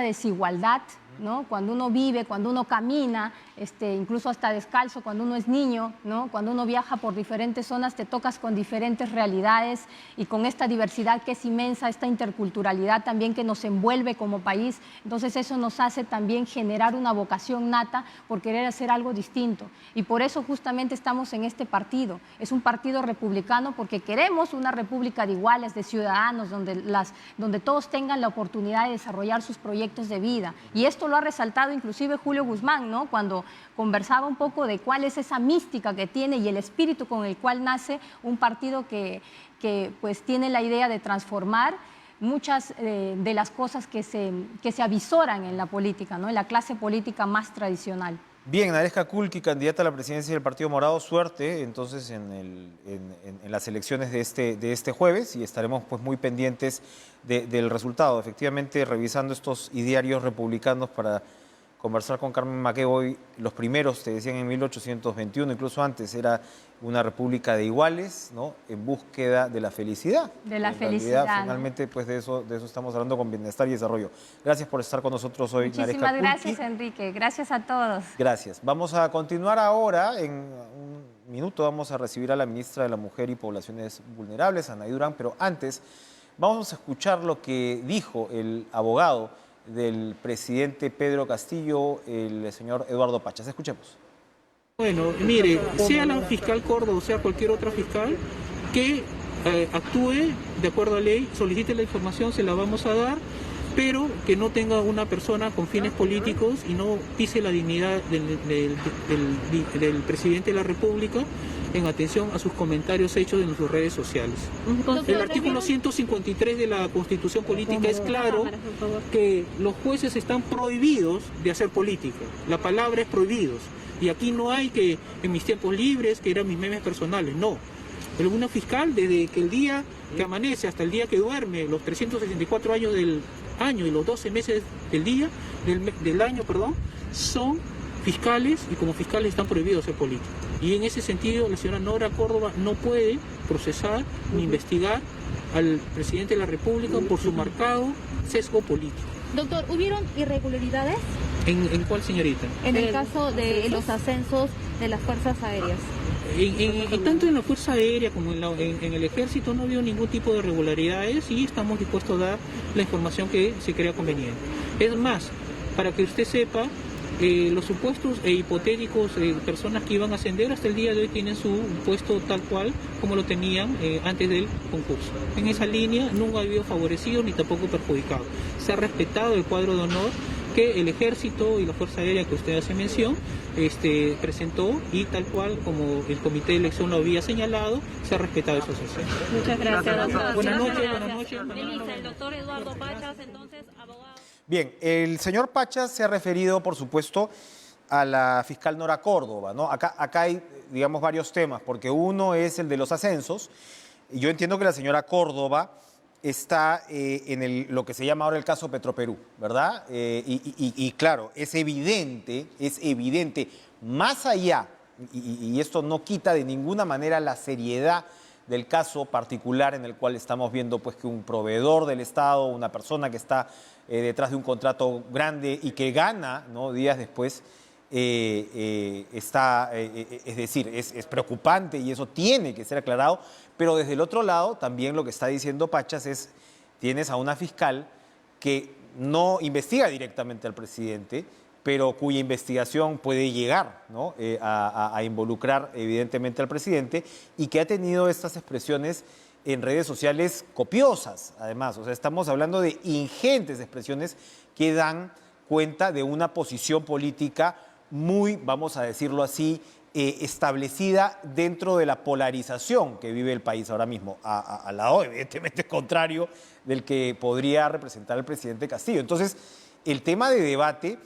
desigualdad, ¿no? Cuando uno vive, cuando uno camina, incluso hasta descalzo, cuando uno es niño, ¿no? Cuando uno viaja por diferentes zonas, te tocas con diferentes realidades y con esta diversidad que es inmensa, esta interculturalidad también que nos envuelve como país. Entonces eso nos hace también generar una vocación nata por querer hacer algo distinto. Y por eso justamente estamos en este partido. Es un partido republicano porque queremos una república de iguales, de ciudadanos, donde todos tengan la oportunidad de desarrollar sus proyectos de vida. Y esto lo ha resaltado inclusive Julio Guzmán, ¿no? Cuando conversaba un poco de cuál es esa mística que tiene y el espíritu con el cual nace un partido que pues tiene la idea de transformar muchas de las cosas que se avisoran en la política, ¿no? En la clase política más tradicional. Bien, Naresca Kulki, candidata a la presidencia del Partido Morado, suerte entonces en las elecciones de este jueves y estaremos pues muy pendientes del resultado. Efectivamente, revisando estos idearios republicanos para conversar con Carmen Maquet hoy, los primeros, te decían en 1821, incluso antes, era una república de iguales, ¿no? En búsqueda de la felicidad. De la en felicidad. Realidad, finalmente, pues de eso estamos hablando con bienestar y desarrollo. Gracias por estar con nosotros hoy, Naresca Kulki. Muchísimas gracias, Enrique. Gracias a todos. Gracias. Vamos a continuar ahora. En un minuto vamos a recibir a la ministra de la Mujer y Poblaciones Vulnerables, Anaí Durán, pero antes vamos a escuchar lo que dijo el abogado del presidente Pedro Castillo, el señor Eduardo Pachas. Escuchemos. Bueno, mire, sea la fiscal Córdoba o sea cualquier otra fiscal que actúe de acuerdo a ley, solicite la información, se la vamos a dar, pero que no tenga una persona con fines políticos y no pise la dignidad del presidente de la República en atención a sus comentarios hechos en sus redes sociales. El artículo 153 de la Constitución Política es claro que los jueces están prohibidos de hacer política. La palabra es prohibidos. Y aquí no hay que, en mis tiempos libres, que eran mis memes personales, no. Pero una fiscal, desde que el día que amanece hasta el día que duerme, los 364 años del año y los 12 meses del año, son fiscales y como fiscales están prohibidos hacer política. Y en ese sentido, la señora Nora Córdoba no puede procesar ni investigar al presidente de la República por su marcado sesgo político. Doctor, ¿hubieron irregularidades? ¿En cuál, señorita? En el caso de los ascensos de las fuerzas aéreas. Tanto en la Fuerza Aérea como en el Ejército no ha habido ningún tipo de irregularidades y estamos dispuestos a dar la información que se crea conveniente. Es más, para que usted sepa, los supuestos e hipotéticos personas que iban a ascender hasta el día de hoy tienen su puesto tal cual como lo tenían antes del concurso. En esa línea nunca ha habido favorecidos ni tampoco perjudicados. Se ha respetado el cuadro de honor que el Ejército y la Fuerza Aérea que usted hace mención presentó y tal cual como el Comité de Elección lo había señalado, se ha respetado esos hechos. Muchas gracias, doctor. Buenas noches. El doctor Eduardo Pachas, entonces, abogado. Bien, el señor Pachas se ha referido, por supuesto, a la fiscal Nora Córdoba, ¿no? Acá hay, digamos, varios temas, porque uno es el de los ascensos. Yo entiendo que la señora Córdoba está en lo que se llama ahora el caso Petroperú, ¿verdad? Y claro, es evidente, más allá, y esto no quita de ninguna manera la seriedad del caso particular en el cual estamos viendo pues, que un proveedor del Estado, una persona que está detrás de un contrato grande y que gana, ¿no?, días después, es decir, es preocupante y eso tiene que ser aclarado, pero desde el otro lado también lo que está diciendo Pachas es, tienes a una fiscal que no investiga directamente al presidente, pero cuya investigación puede llegar, ¿no?, a involucrar evidentemente al presidente y que ha tenido estas expresiones en redes sociales copiosas, además. O sea, estamos hablando de ingentes expresiones que dan cuenta de una posición política muy, vamos a decirlo así, establecida dentro de la polarización que vive el país ahora mismo, al lado evidentemente contrario del que podría representar el presidente Castillo. Entonces, el tema de debate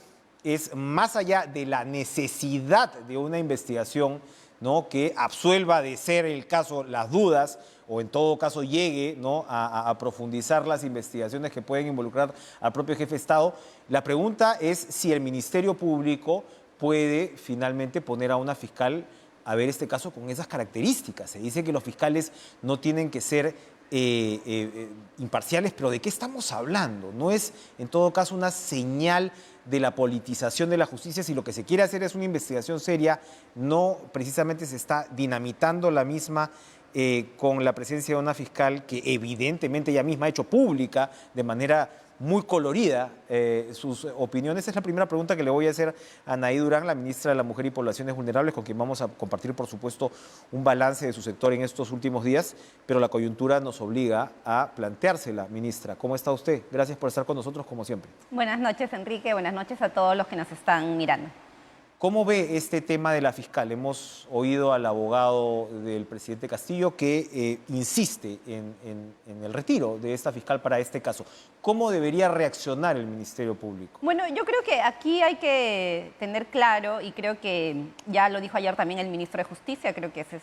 es más allá de la necesidad de una investigación, ¿no?, que absuelva de ser el caso las dudas o en todo caso llegue, ¿no?, a profundizar las investigaciones que pueden involucrar al propio jefe de Estado. La pregunta es si el Ministerio Público puede finalmente poner a una fiscal a ver este caso con esas características. Se dice que los fiscales no tienen que ser imparciales, pero ¿de qué estamos hablando? No es en todo caso una señal de la politización de la justicia. Si lo que se quiere hacer es una investigación seria, no precisamente se está dinamitando la misma con la presencia de una fiscal que evidentemente ella misma ha hecho pública de manera muy colorida sus opiniones. Esa es la primera pregunta que le voy a hacer a Anaí Durán, la ministra de la Mujer y Poblaciones Vulnerables, con quien vamos a compartir, por supuesto, un balance de su sector en estos últimos días, pero la coyuntura nos obliga a planteársela. Ministra, ¿cómo está usted? Gracias por estar con nosotros, como siempre. Buenas noches, Enrique. Buenas noches a todos los que nos están mirando. ¿Cómo ve este tema de la fiscal? Hemos oído al abogado del presidente Castillo que insiste en el retiro de esta fiscal para este caso. ¿Cómo debería reaccionar el Ministerio Público? Bueno, yo creo que aquí hay que tener claro, y creo que ya lo dijo ayer también el ministro de Justicia, creo que esa es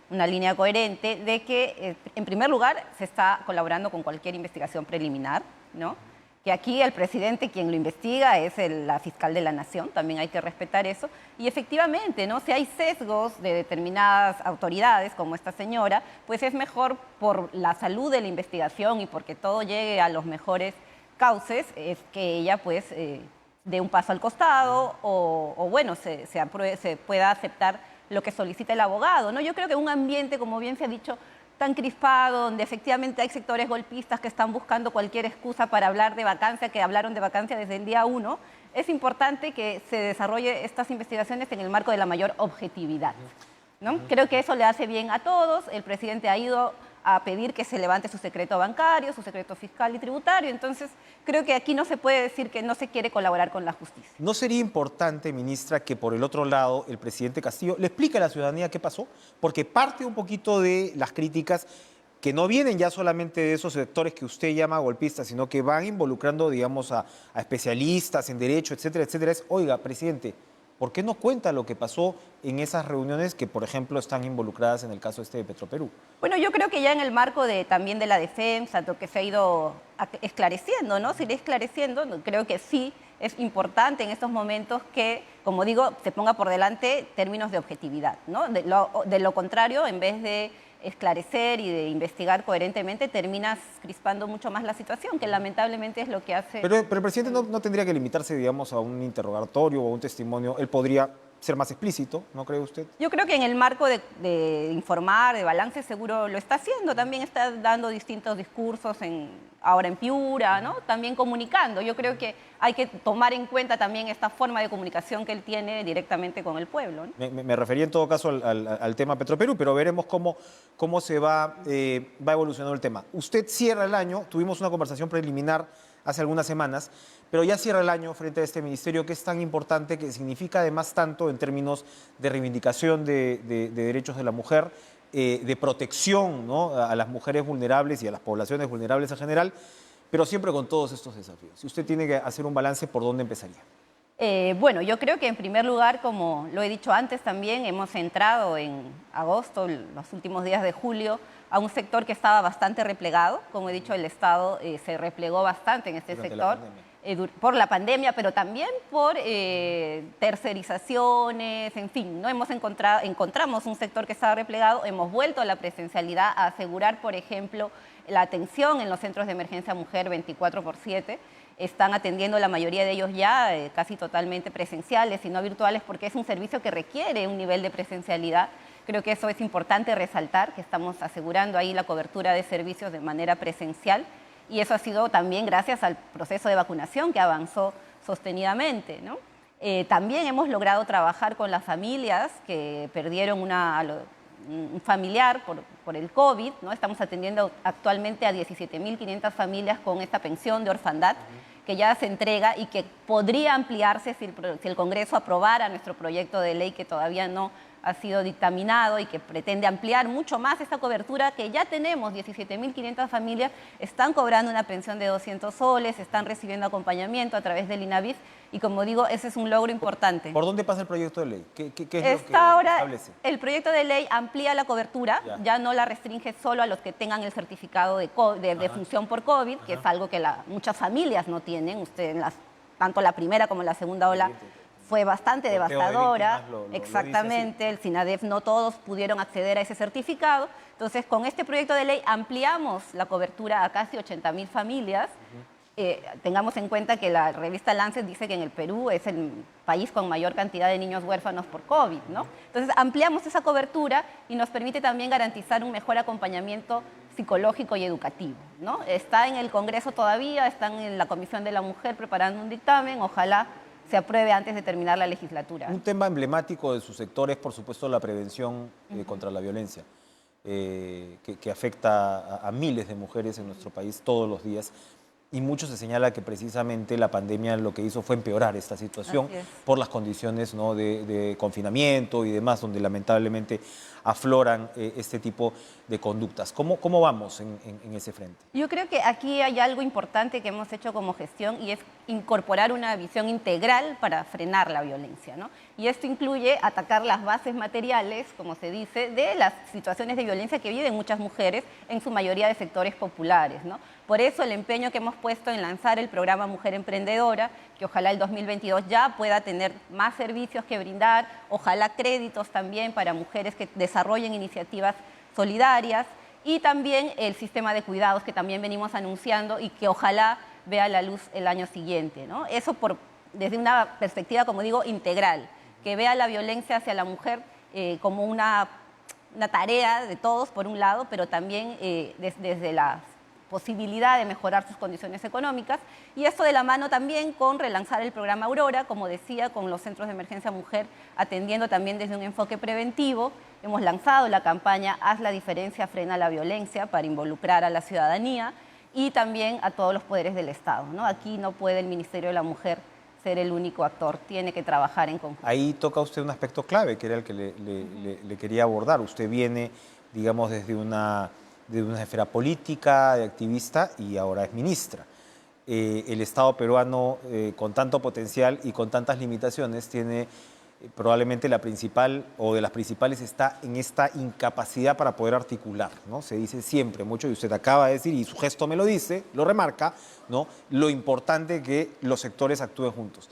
una línea coherente, de que en primer lugar se está colaborando con cualquier investigación preliminar, ¿no? Que aquí el presidente quien lo investiga es la fiscal de la Nación, también hay que respetar eso. Y efectivamente, ¿no?, si hay sesgos de determinadas autoridades, como esta señora, pues es mejor por la salud de la investigación y porque todo llegue a los mejores cauces, es que ella pues dé un paso al costado o bueno, se pueda aceptar lo que solicita el abogado, ¿no? Yo creo que un ambiente, como bien se ha dicho, tan crispado, donde efectivamente hay sectores golpistas que están buscando cualquier excusa para hablar de vacancia, que hablaron de vacancia desde el día 1, es importante que se desarrolle estas investigaciones en el marco de la mayor objetividad, ¿no? Creo que eso le hace bien a todos. El presidente ha ido a pedir que se levante su secreto bancario, su secreto fiscal y tributario. Entonces, creo que aquí no se puede decir que no se quiere colaborar con la justicia. ¿No sería importante, ministra, que por el otro lado el presidente Castillo le explique a la ciudadanía qué pasó? Porque parte un poquito de las críticas que no vienen ya solamente de esos sectores que usted llama golpistas, sino que van involucrando, digamos, a especialistas en derecho, etcétera, etcétera. Es, oiga, presidente, ¿por qué no cuenta lo que pasó en esas reuniones que, por ejemplo, están involucradas en el caso de Petroperú? Bueno, yo creo que ya en el marco también de la defensa, lo que se ha ido esclareciendo, ¿no? Se irá esclareciendo. Creo que sí es importante en estos momentos que, como digo, se ponga por delante términos de objetividad, ¿no? De lo contrario, en vez de esclarecer y de investigar coherentemente, terminas crispando mucho más la situación, que lamentablemente es lo que hace... Pero el presidente no tendría que limitarse, digamos, a un interrogatorio o a un testimonio. Él podría ser más explícito, ¿no cree usted? Yo creo que en el marco de informar, de balance, seguro lo está haciendo. También está dando distintos discursos ahora en Piura, ¿no? También comunicando. Yo creo que hay que tomar en cuenta también esta forma de comunicación que él tiene directamente con el pueblo, ¿no? Me refería en todo caso al tema Petroperú, pero veremos cómo se va evolucionando el tema. Usted cierra el año, tuvimos una conversación preliminar hace algunas semanas, pero ya cierra el año frente a este ministerio que es tan importante, que significa además tanto en términos de reivindicación de derechos de la mujer, de protección, ¿no?, a las mujeres vulnerables y a las poblaciones vulnerables en general, pero siempre con todos estos desafíos. Si usted tiene que hacer un balance, ¿por dónde empezaría? Bueno, yo creo que en primer lugar, como lo he dicho antes también, hemos entrado en agosto, los últimos días de julio, a un sector que estaba bastante replegado. Como he dicho, el Estado se replegó bastante en este sector por la pandemia, pero también por tercerizaciones, en fin, ¿no? Encontramos un sector que estaba replegado, hemos vuelto a la presencialidad, a asegurar, por ejemplo, la atención en los centros de emergencia mujer 24/7. Están atendiendo la mayoría de ellos ya casi totalmente presenciales y no virtuales, porque es un servicio que requiere un nivel de presencialidad. Creo que eso es importante resaltar, que estamos asegurando ahí la cobertura de servicios de manera presencial, y eso ha sido también gracias al proceso de vacunación que avanzó sostenidamente, ¿no? También hemos logrado trabajar con las familias que perdieron un familiar por el COVID, ¿no? Estamos atendiendo actualmente a 17.500 familias con esta pensión de orfandad que ya se entrega y que podría ampliarse si el Congreso aprobara nuestro proyecto de ley, que todavía no ha sido dictaminado y que pretende ampliar mucho más esta cobertura que ya tenemos. 17.500 familias están cobrando una pensión de 200 soles, están recibiendo acompañamiento a través del INAVIF, y como digo, ese es un logro importante. ¿Por dónde pasa el proyecto de ley? ¿Qué es lo que establece? El proyecto de ley amplía la cobertura, ya no la restringe solo a los que tengan el certificado de función por COVID, que es algo que muchas familias no tienen. Tanto la primera como la segunda ola fue bastante devastadora. Exactamente, el SINADEF no todos pudieron acceder a ese certificado. Entonces, con este proyecto de ley ampliamos la cobertura a casi 80.000 familias. Tengamos en cuenta que la revista Lancet dice que en el Perú es el país con mayor cantidad de niños huérfanos por COVID, ¿no? Entonces, ampliamos esa cobertura y nos permite también garantizar un mejor acompañamiento psicológico y educativo, ¿no? Está en el Congreso todavía, están en la Comisión de la Mujer preparando un dictamen, ojalá se apruebe antes de terminar la legislatura. Un tema emblemático de su sector es, por supuesto, la prevención contra la violencia, que afecta a miles de mujeres en nuestro país todos los días. Y mucho se señala que precisamente la pandemia lo que hizo fue empeorar esta situación por las condiciones, ¿no?, de confinamiento y demás, donde lamentablemente afloran este tipo de conductas. ¿Cómo vamos en ese frente? Yo creo que aquí hay algo importante que hemos hecho como gestión, y es incorporar una visión integral para frenar la violencia, ¿no? Y esto incluye atacar las bases materiales, como se dice, de las situaciones de violencia que viven muchas mujeres, en su mayoría de sectores populares, ¿no? Por eso el empeño que hemos puesto en lanzar el programa Mujer Emprendedora, que ojalá el 2022 ya pueda tener más servicios que brindar, ojalá créditos también para mujeres que desarrollen iniciativas solidarias, y también el sistema de cuidados que también venimos anunciando y que ojalá vea la luz el año siguiente, ¿no? Eso desde una perspectiva, como digo, integral, que vea la violencia hacia la mujer como una tarea de todos, por un lado, pero también desde la posibilidad de mejorar sus condiciones económicas, y esto de la mano también con relanzar el programa Aurora, como decía, con los centros de emergencia mujer, atendiendo también desde un enfoque preventivo. Hemos lanzado la campaña Haz la diferencia, frena la violencia, para involucrar a la ciudadanía y también a todos los poderes del Estado, ¿no? Aquí no puede el Ministerio de la Mujer ser el único actor, tiene que trabajar en conjunto. Ahí toca usted un aspecto clave, que era el que le quería abordar. Usted viene, digamos, desde una esfera política, de activista, y ahora es ministra. El Estado peruano, con tanto potencial y con tantas limitaciones, tiene probablemente la principal, o de las principales, está en esta incapacidad para poder articular, ¿no? Se dice siempre mucho, y usted acaba de decir, y su gesto me lo dice, lo remarca, ¿no?, lo importante que los sectores actúen juntos.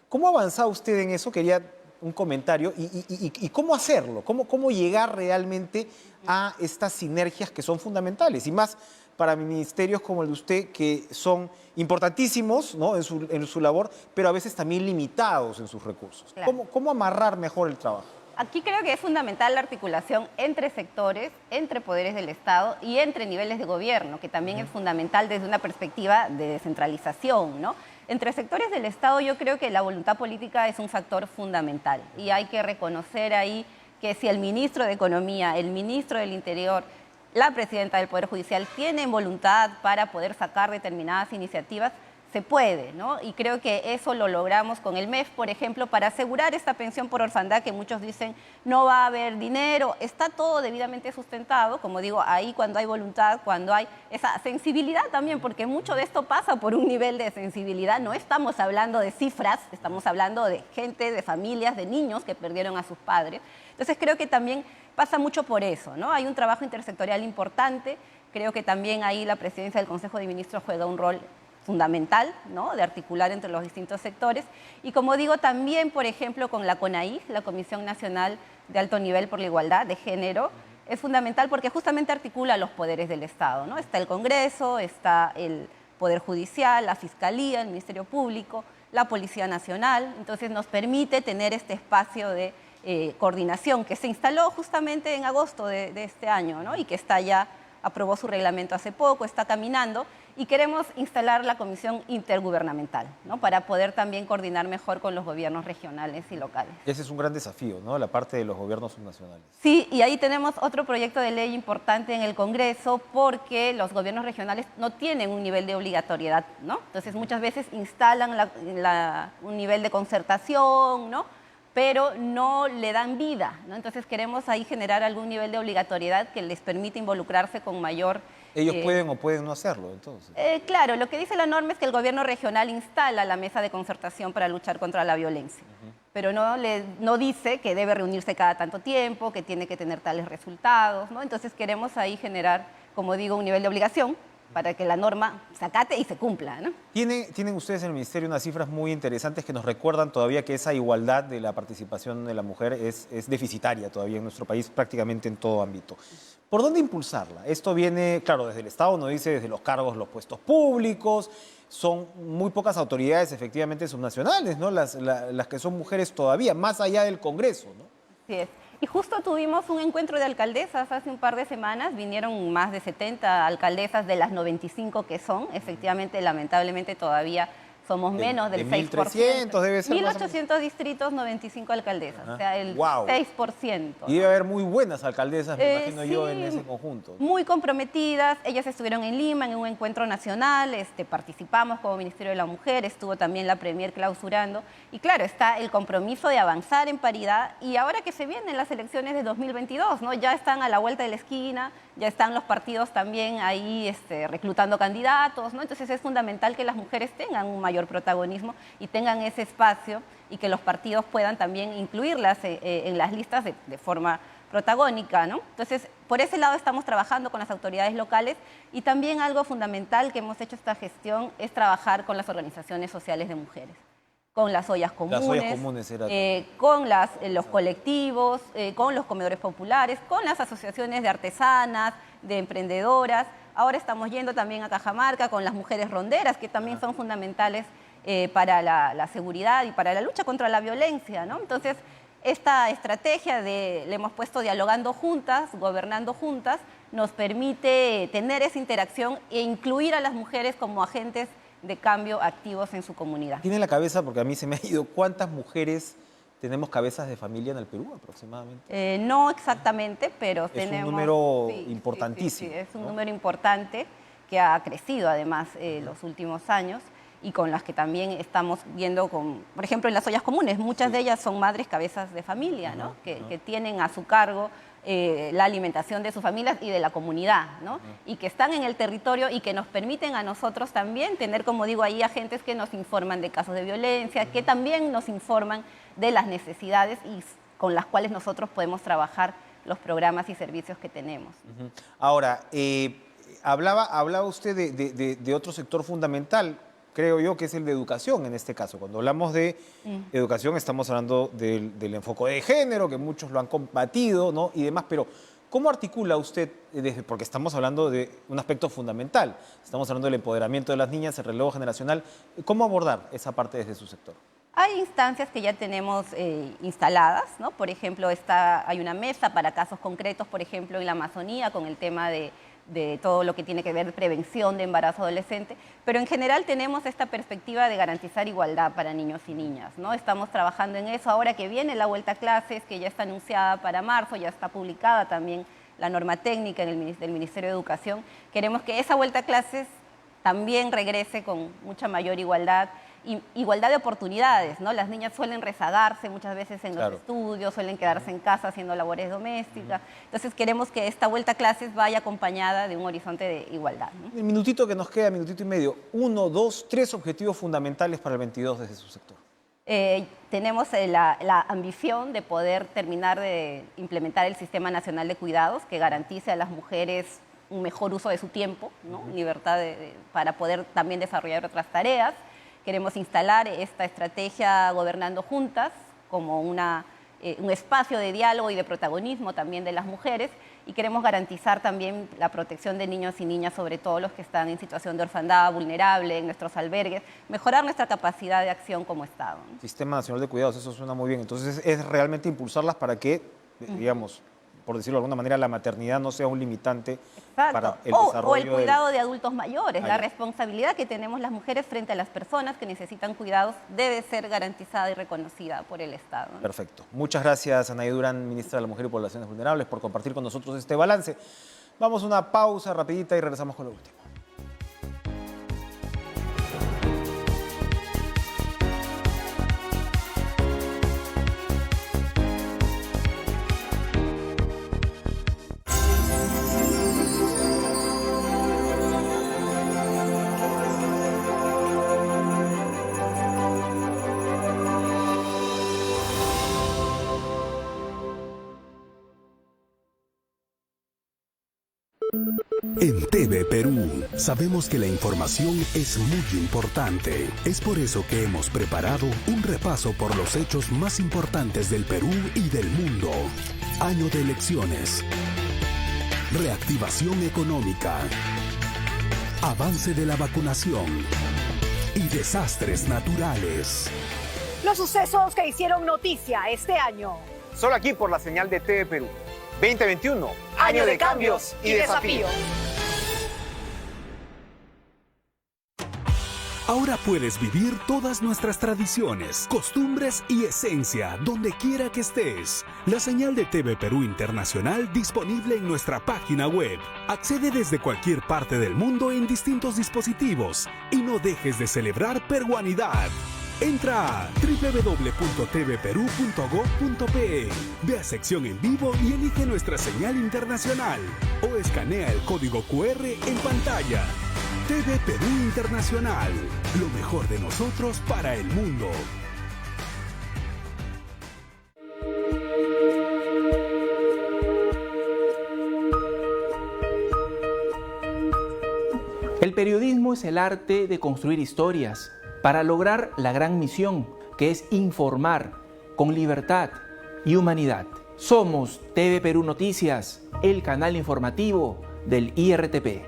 ¿Cómo ha avanzado usted en eso? Quería un comentario, y cómo hacerlo, cómo llegar realmente a estas sinergias que son fundamentales, y más para ministerios como el de usted, que son importantísimos, ¿no?, en su labor, pero a veces también limitados en sus recursos. Claro. ¿Cómo amarrar mejor el trabajo? Aquí creo que es fundamental la articulación entre sectores, entre poderes del Estado y entre niveles de gobierno, que también es fundamental desde una perspectiva de descentralización, ¿no? Entre sectores del Estado yo creo que la voluntad política es un factor fundamental, y hay que reconocer ahí que si el ministro de Economía, el ministro del Interior, la presidenta del Poder Judicial tienen voluntad para poder sacar determinadas iniciativas, se puede, ¿no? Y creo que eso lo logramos con el MEF, por ejemplo, para asegurar esta pensión por orfandad que muchos dicen no va a haber dinero. Está todo debidamente sustentado, como digo, ahí cuando hay voluntad, cuando hay esa sensibilidad también, porque mucho de esto pasa por un nivel de sensibilidad. No estamos hablando de cifras, estamos hablando de gente, de familias, de niños que perdieron a sus padres. Entonces creo que también pasa mucho por eso, ¿no? Hay un trabajo intersectorial importante. Creo que también ahí la presidencia del Consejo de Ministros juega un rol fundamental, ¿no? De articular entre los distintos sectores. Y como digo, también, por ejemplo, con la CONAIG, la Comisión Nacional de Alto Nivel por la Igualdad de Género, es fundamental porque justamente articula los poderes del Estado, ¿no? Está el Congreso, está el Poder Judicial, la Fiscalía, el Ministerio Público, la Policía Nacional. Entonces nos permite tener este espacio de coordinación que se instaló justamente en agosto de este año, ¿no? Y que está ya, aprobó su reglamento hace poco, está caminando. Y queremos instalar la comisión intergubernamental, ¿no? Para poder también coordinar mejor con los gobiernos regionales y locales. Ese es un gran desafío, ¿no? La parte de los gobiernos subnacionales. Sí, y ahí tenemos otro proyecto de ley importante en el Congreso porque los gobiernos regionales no tienen un nivel de obligatoriedad, ¿no? Entonces muchas veces instalan un nivel de concertación, ¿no? Pero no le dan vida, ¿no? Entonces queremos ahí generar algún nivel de obligatoriedad que les permita involucrarse con mayor... Ellos pueden o pueden no hacerlo, entonces. Claro, lo que dice la norma es que el gobierno regional instala la mesa de concertación para luchar contra la violencia, pero no dice que debe reunirse cada tanto tiempo, que tiene que tener tales resultados, ¿no? Entonces queremos ahí generar, como digo, un nivel de obligación para que la norma se acate y se cumpla, ¿no? Tienen ustedes en el Ministerio unas cifras muy interesantes que nos recuerdan todavía que esa igualdad de la participación de la mujer es deficitaria todavía en nuestro país prácticamente en todo ámbito. ¿Por dónde impulsarla? Esto viene, claro, desde el Estado, nos dice desde los cargos, los puestos públicos, son muy pocas autoridades efectivamente subnacionales, ¿no? Las que son mujeres todavía, más allá del Congreso, ¿no? Sí es. Y justo tuvimos un encuentro de alcaldesas hace un par de semanas, vinieron más de 70 alcaldesas de las 95 que son, efectivamente, lamentablemente todavía somos menos del 6%. 1.300 debe ser. 1.800 distritos, 95 alcaldesas, o sea, el 6%. Y debe haber muy buenas alcaldesas, me imagino yo, en ese conjunto. Muy comprometidas, ellas estuvieron en Lima en un encuentro nacional, participamos como Ministerio de la Mujer, estuvo también la Premier clausurando, y claro, está el compromiso de avanzar en paridad, y ahora que se vienen las elecciones de 2022, ¿no? Ya están a la vuelta de la esquina, ya están los partidos también ahí reclutando candidatos, ¿no? Entonces es fundamental que las mujeres tengan un mayor protagonismo y tengan ese espacio y que los partidos puedan también incluirlas en las listas de forma protagónica, ¿no? Entonces, por ese lado estamos trabajando con las autoridades locales y también algo fundamental que hemos hecho esta gestión es trabajar con las organizaciones sociales de mujeres, con las ollas comunes, con los colectivos, con los comedores populares, con las asociaciones de artesanas, de emprendedoras. Ahora estamos yendo también a Cajamarca con las mujeres ronderas, que también son fundamentales para la seguridad y para la lucha contra la violencia, ¿no? Entonces, esta estrategia le hemos puesto dialogando juntas, gobernando juntas, nos permite tener esa interacción e incluir a las mujeres como agentes de cambio activos en su comunidad. Tiene la cabeza, porque a mí se me ha ido, ¿cuántas mujeres tenemos cabezas de familia en el Perú aproximadamente? No exactamente, pero tenemos... Es un número importantísimo. Sí, es un número importante que ha crecido además los últimos años y con las que también estamos viendo, por ejemplo, en las ollas comunes, muchas de ellas son madres cabezas de familia, ¿no? Que tienen a su cargo la alimentación de sus familias y de la comunidad, ¿no? Y que están en el territorio y que nos permiten a nosotros también tener, como digo, ahí agentes que nos informan de casos de violencia, que también nos informan de las necesidades y con las cuales nosotros podemos trabajar los programas y servicios que tenemos. Ahora, hablaba usted de otro sector fundamental, creo yo, que es el de educación en este caso. Cuando hablamos de educación estamos hablando del enfoque de género, que muchos lo han combatido, ¿no? Y demás, pero ¿cómo articula usted, porque estamos hablando de un aspecto fundamental, estamos hablando del empoderamiento de las niñas, el relevo generacional, ¿cómo abordar esa parte desde su sector? Hay instancias que ya tenemos instaladas, ¿no? Por ejemplo, hay una mesa para casos concretos, por ejemplo, en la Amazonía, con el tema de todo lo que tiene que ver prevención de embarazo adolescente, pero en general tenemos esta perspectiva de garantizar igualdad para niños y niñas, ¿no? Estamos trabajando en eso ahora que viene la vuelta a clases, que ya está anunciada para marzo, ya está publicada también la norma técnica del Ministerio de Educación. Queremos que esa vuelta a clases también regrese con mucha mayor igualdad. Igualdad de oportunidades, ¿no? Las niñas suelen rezagarse muchas veces en los estudios, suelen quedarse en casa haciendo labores domésticas. Entonces queremos que esta vuelta a clases vaya acompañada de un horizonte de igualdad, ¿no? El minutito que nos queda, minutito y medio, 1, 2, 3 objetivos fundamentales para el 22 desde su sector. Tenemos la ambición de poder terminar de implementar el Sistema Nacional de Cuidados que garantice a las mujeres un mejor uso de su tiempo, ¿no? Libertad para poder también desarrollar otras tareas. Queremos instalar esta estrategia Gobernando Juntas como un espacio de diálogo y de protagonismo también de las mujeres, y queremos garantizar también la protección de niños y niñas, sobre todo los que están en situación de orfandad vulnerable, en nuestros albergues, mejorar nuestra capacidad de acción como Estado, ¿no? Sistema Nacional de Cuidados, eso suena muy bien. Entonces es realmente impulsarlas para que, digamos, por decirlo de alguna manera, la maternidad no sea un limitante para el desarrollo. O el cuidado de adultos mayores. La responsabilidad que tenemos las mujeres frente a las personas que necesitan cuidados debe ser garantizada y reconocida por el Estado, ¿no? Perfecto. Muchas gracias, Anaí Durán, ministra de la Mujer y Poblaciones Vulnerables, por compartir con nosotros este balance. Vamos a una pausa rapidita y regresamos con lo último. En TV Perú sabemos que la información es muy importante. Es por eso que hemos preparado un repaso por los hechos más importantes del Perú y del mundo. Año de elecciones. Reactivación económica. Avance de la vacunación. Y desastres naturales. Los sucesos que hicieron noticia este año. Solo aquí por la señal de TV Perú. 2021, año de cambios y desafíos. Ahora puedes vivir todas nuestras tradiciones, costumbres y esencia donde quiera que estés. La señal de TV Perú Internacional disponible en nuestra página web. Accede desde cualquier parte del mundo en distintos dispositivos y no dejes de celebrar peruanidad. Entra a www.tvperú.go.pe, ve a sección en vivo y elige nuestra señal internacional o escanea el código QR en pantalla. TV Perú Internacional, lo mejor de nosotros para el mundo. El periodismo es el arte de construir historias para lograr la gran misión, que es informar con libertad y humanidad. Somos TV Perú Noticias, el canal informativo del IRTP.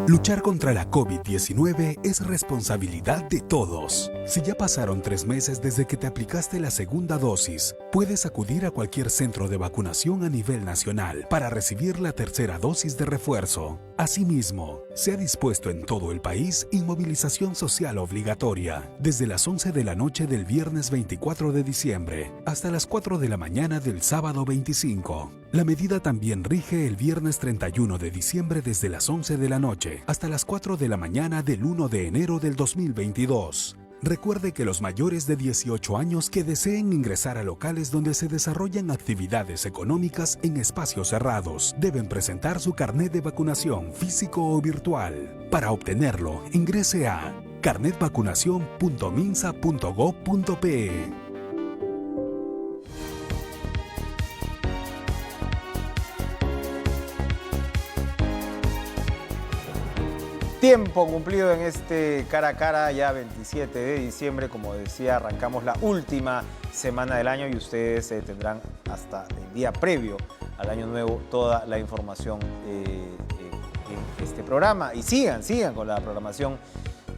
Luchar contra la COVID-19 es responsabilidad de todos. Si ya pasaron 3 meses desde que te aplicaste la segunda dosis, puedes acudir a cualquier centro de vacunación a nivel nacional para recibir la tercera dosis de refuerzo. Asimismo, se ha dispuesto en todo el país inmovilización social obligatoria desde las 11 de la noche del viernes 24 de diciembre hasta las 4 de la mañana del sábado 25. La medida también rige el viernes 31 de diciembre desde las 11 de la noche hasta las 4 de la mañana del 1 de enero del 2022. Recuerde que los mayores de 18 años que deseen ingresar a locales donde se desarrollan actividades económicas en espacios cerrados deben presentar su carnet de vacunación físico o virtual. Para obtenerlo, ingrese a carnetvacunacion.minsa.gov.pe. Tiempo cumplido en este cara a cara, ya 27 de diciembre, como decía, arrancamos la última semana del año y ustedes tendrán hasta el día previo al año nuevo toda la información en este programa. Y sigan con la programación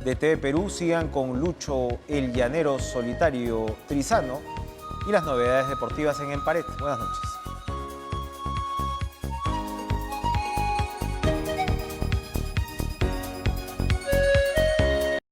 de TV Perú, sigan con Lucho el Llanero Solitario Trizano y las novedades deportivas en Pared. Buenas noches.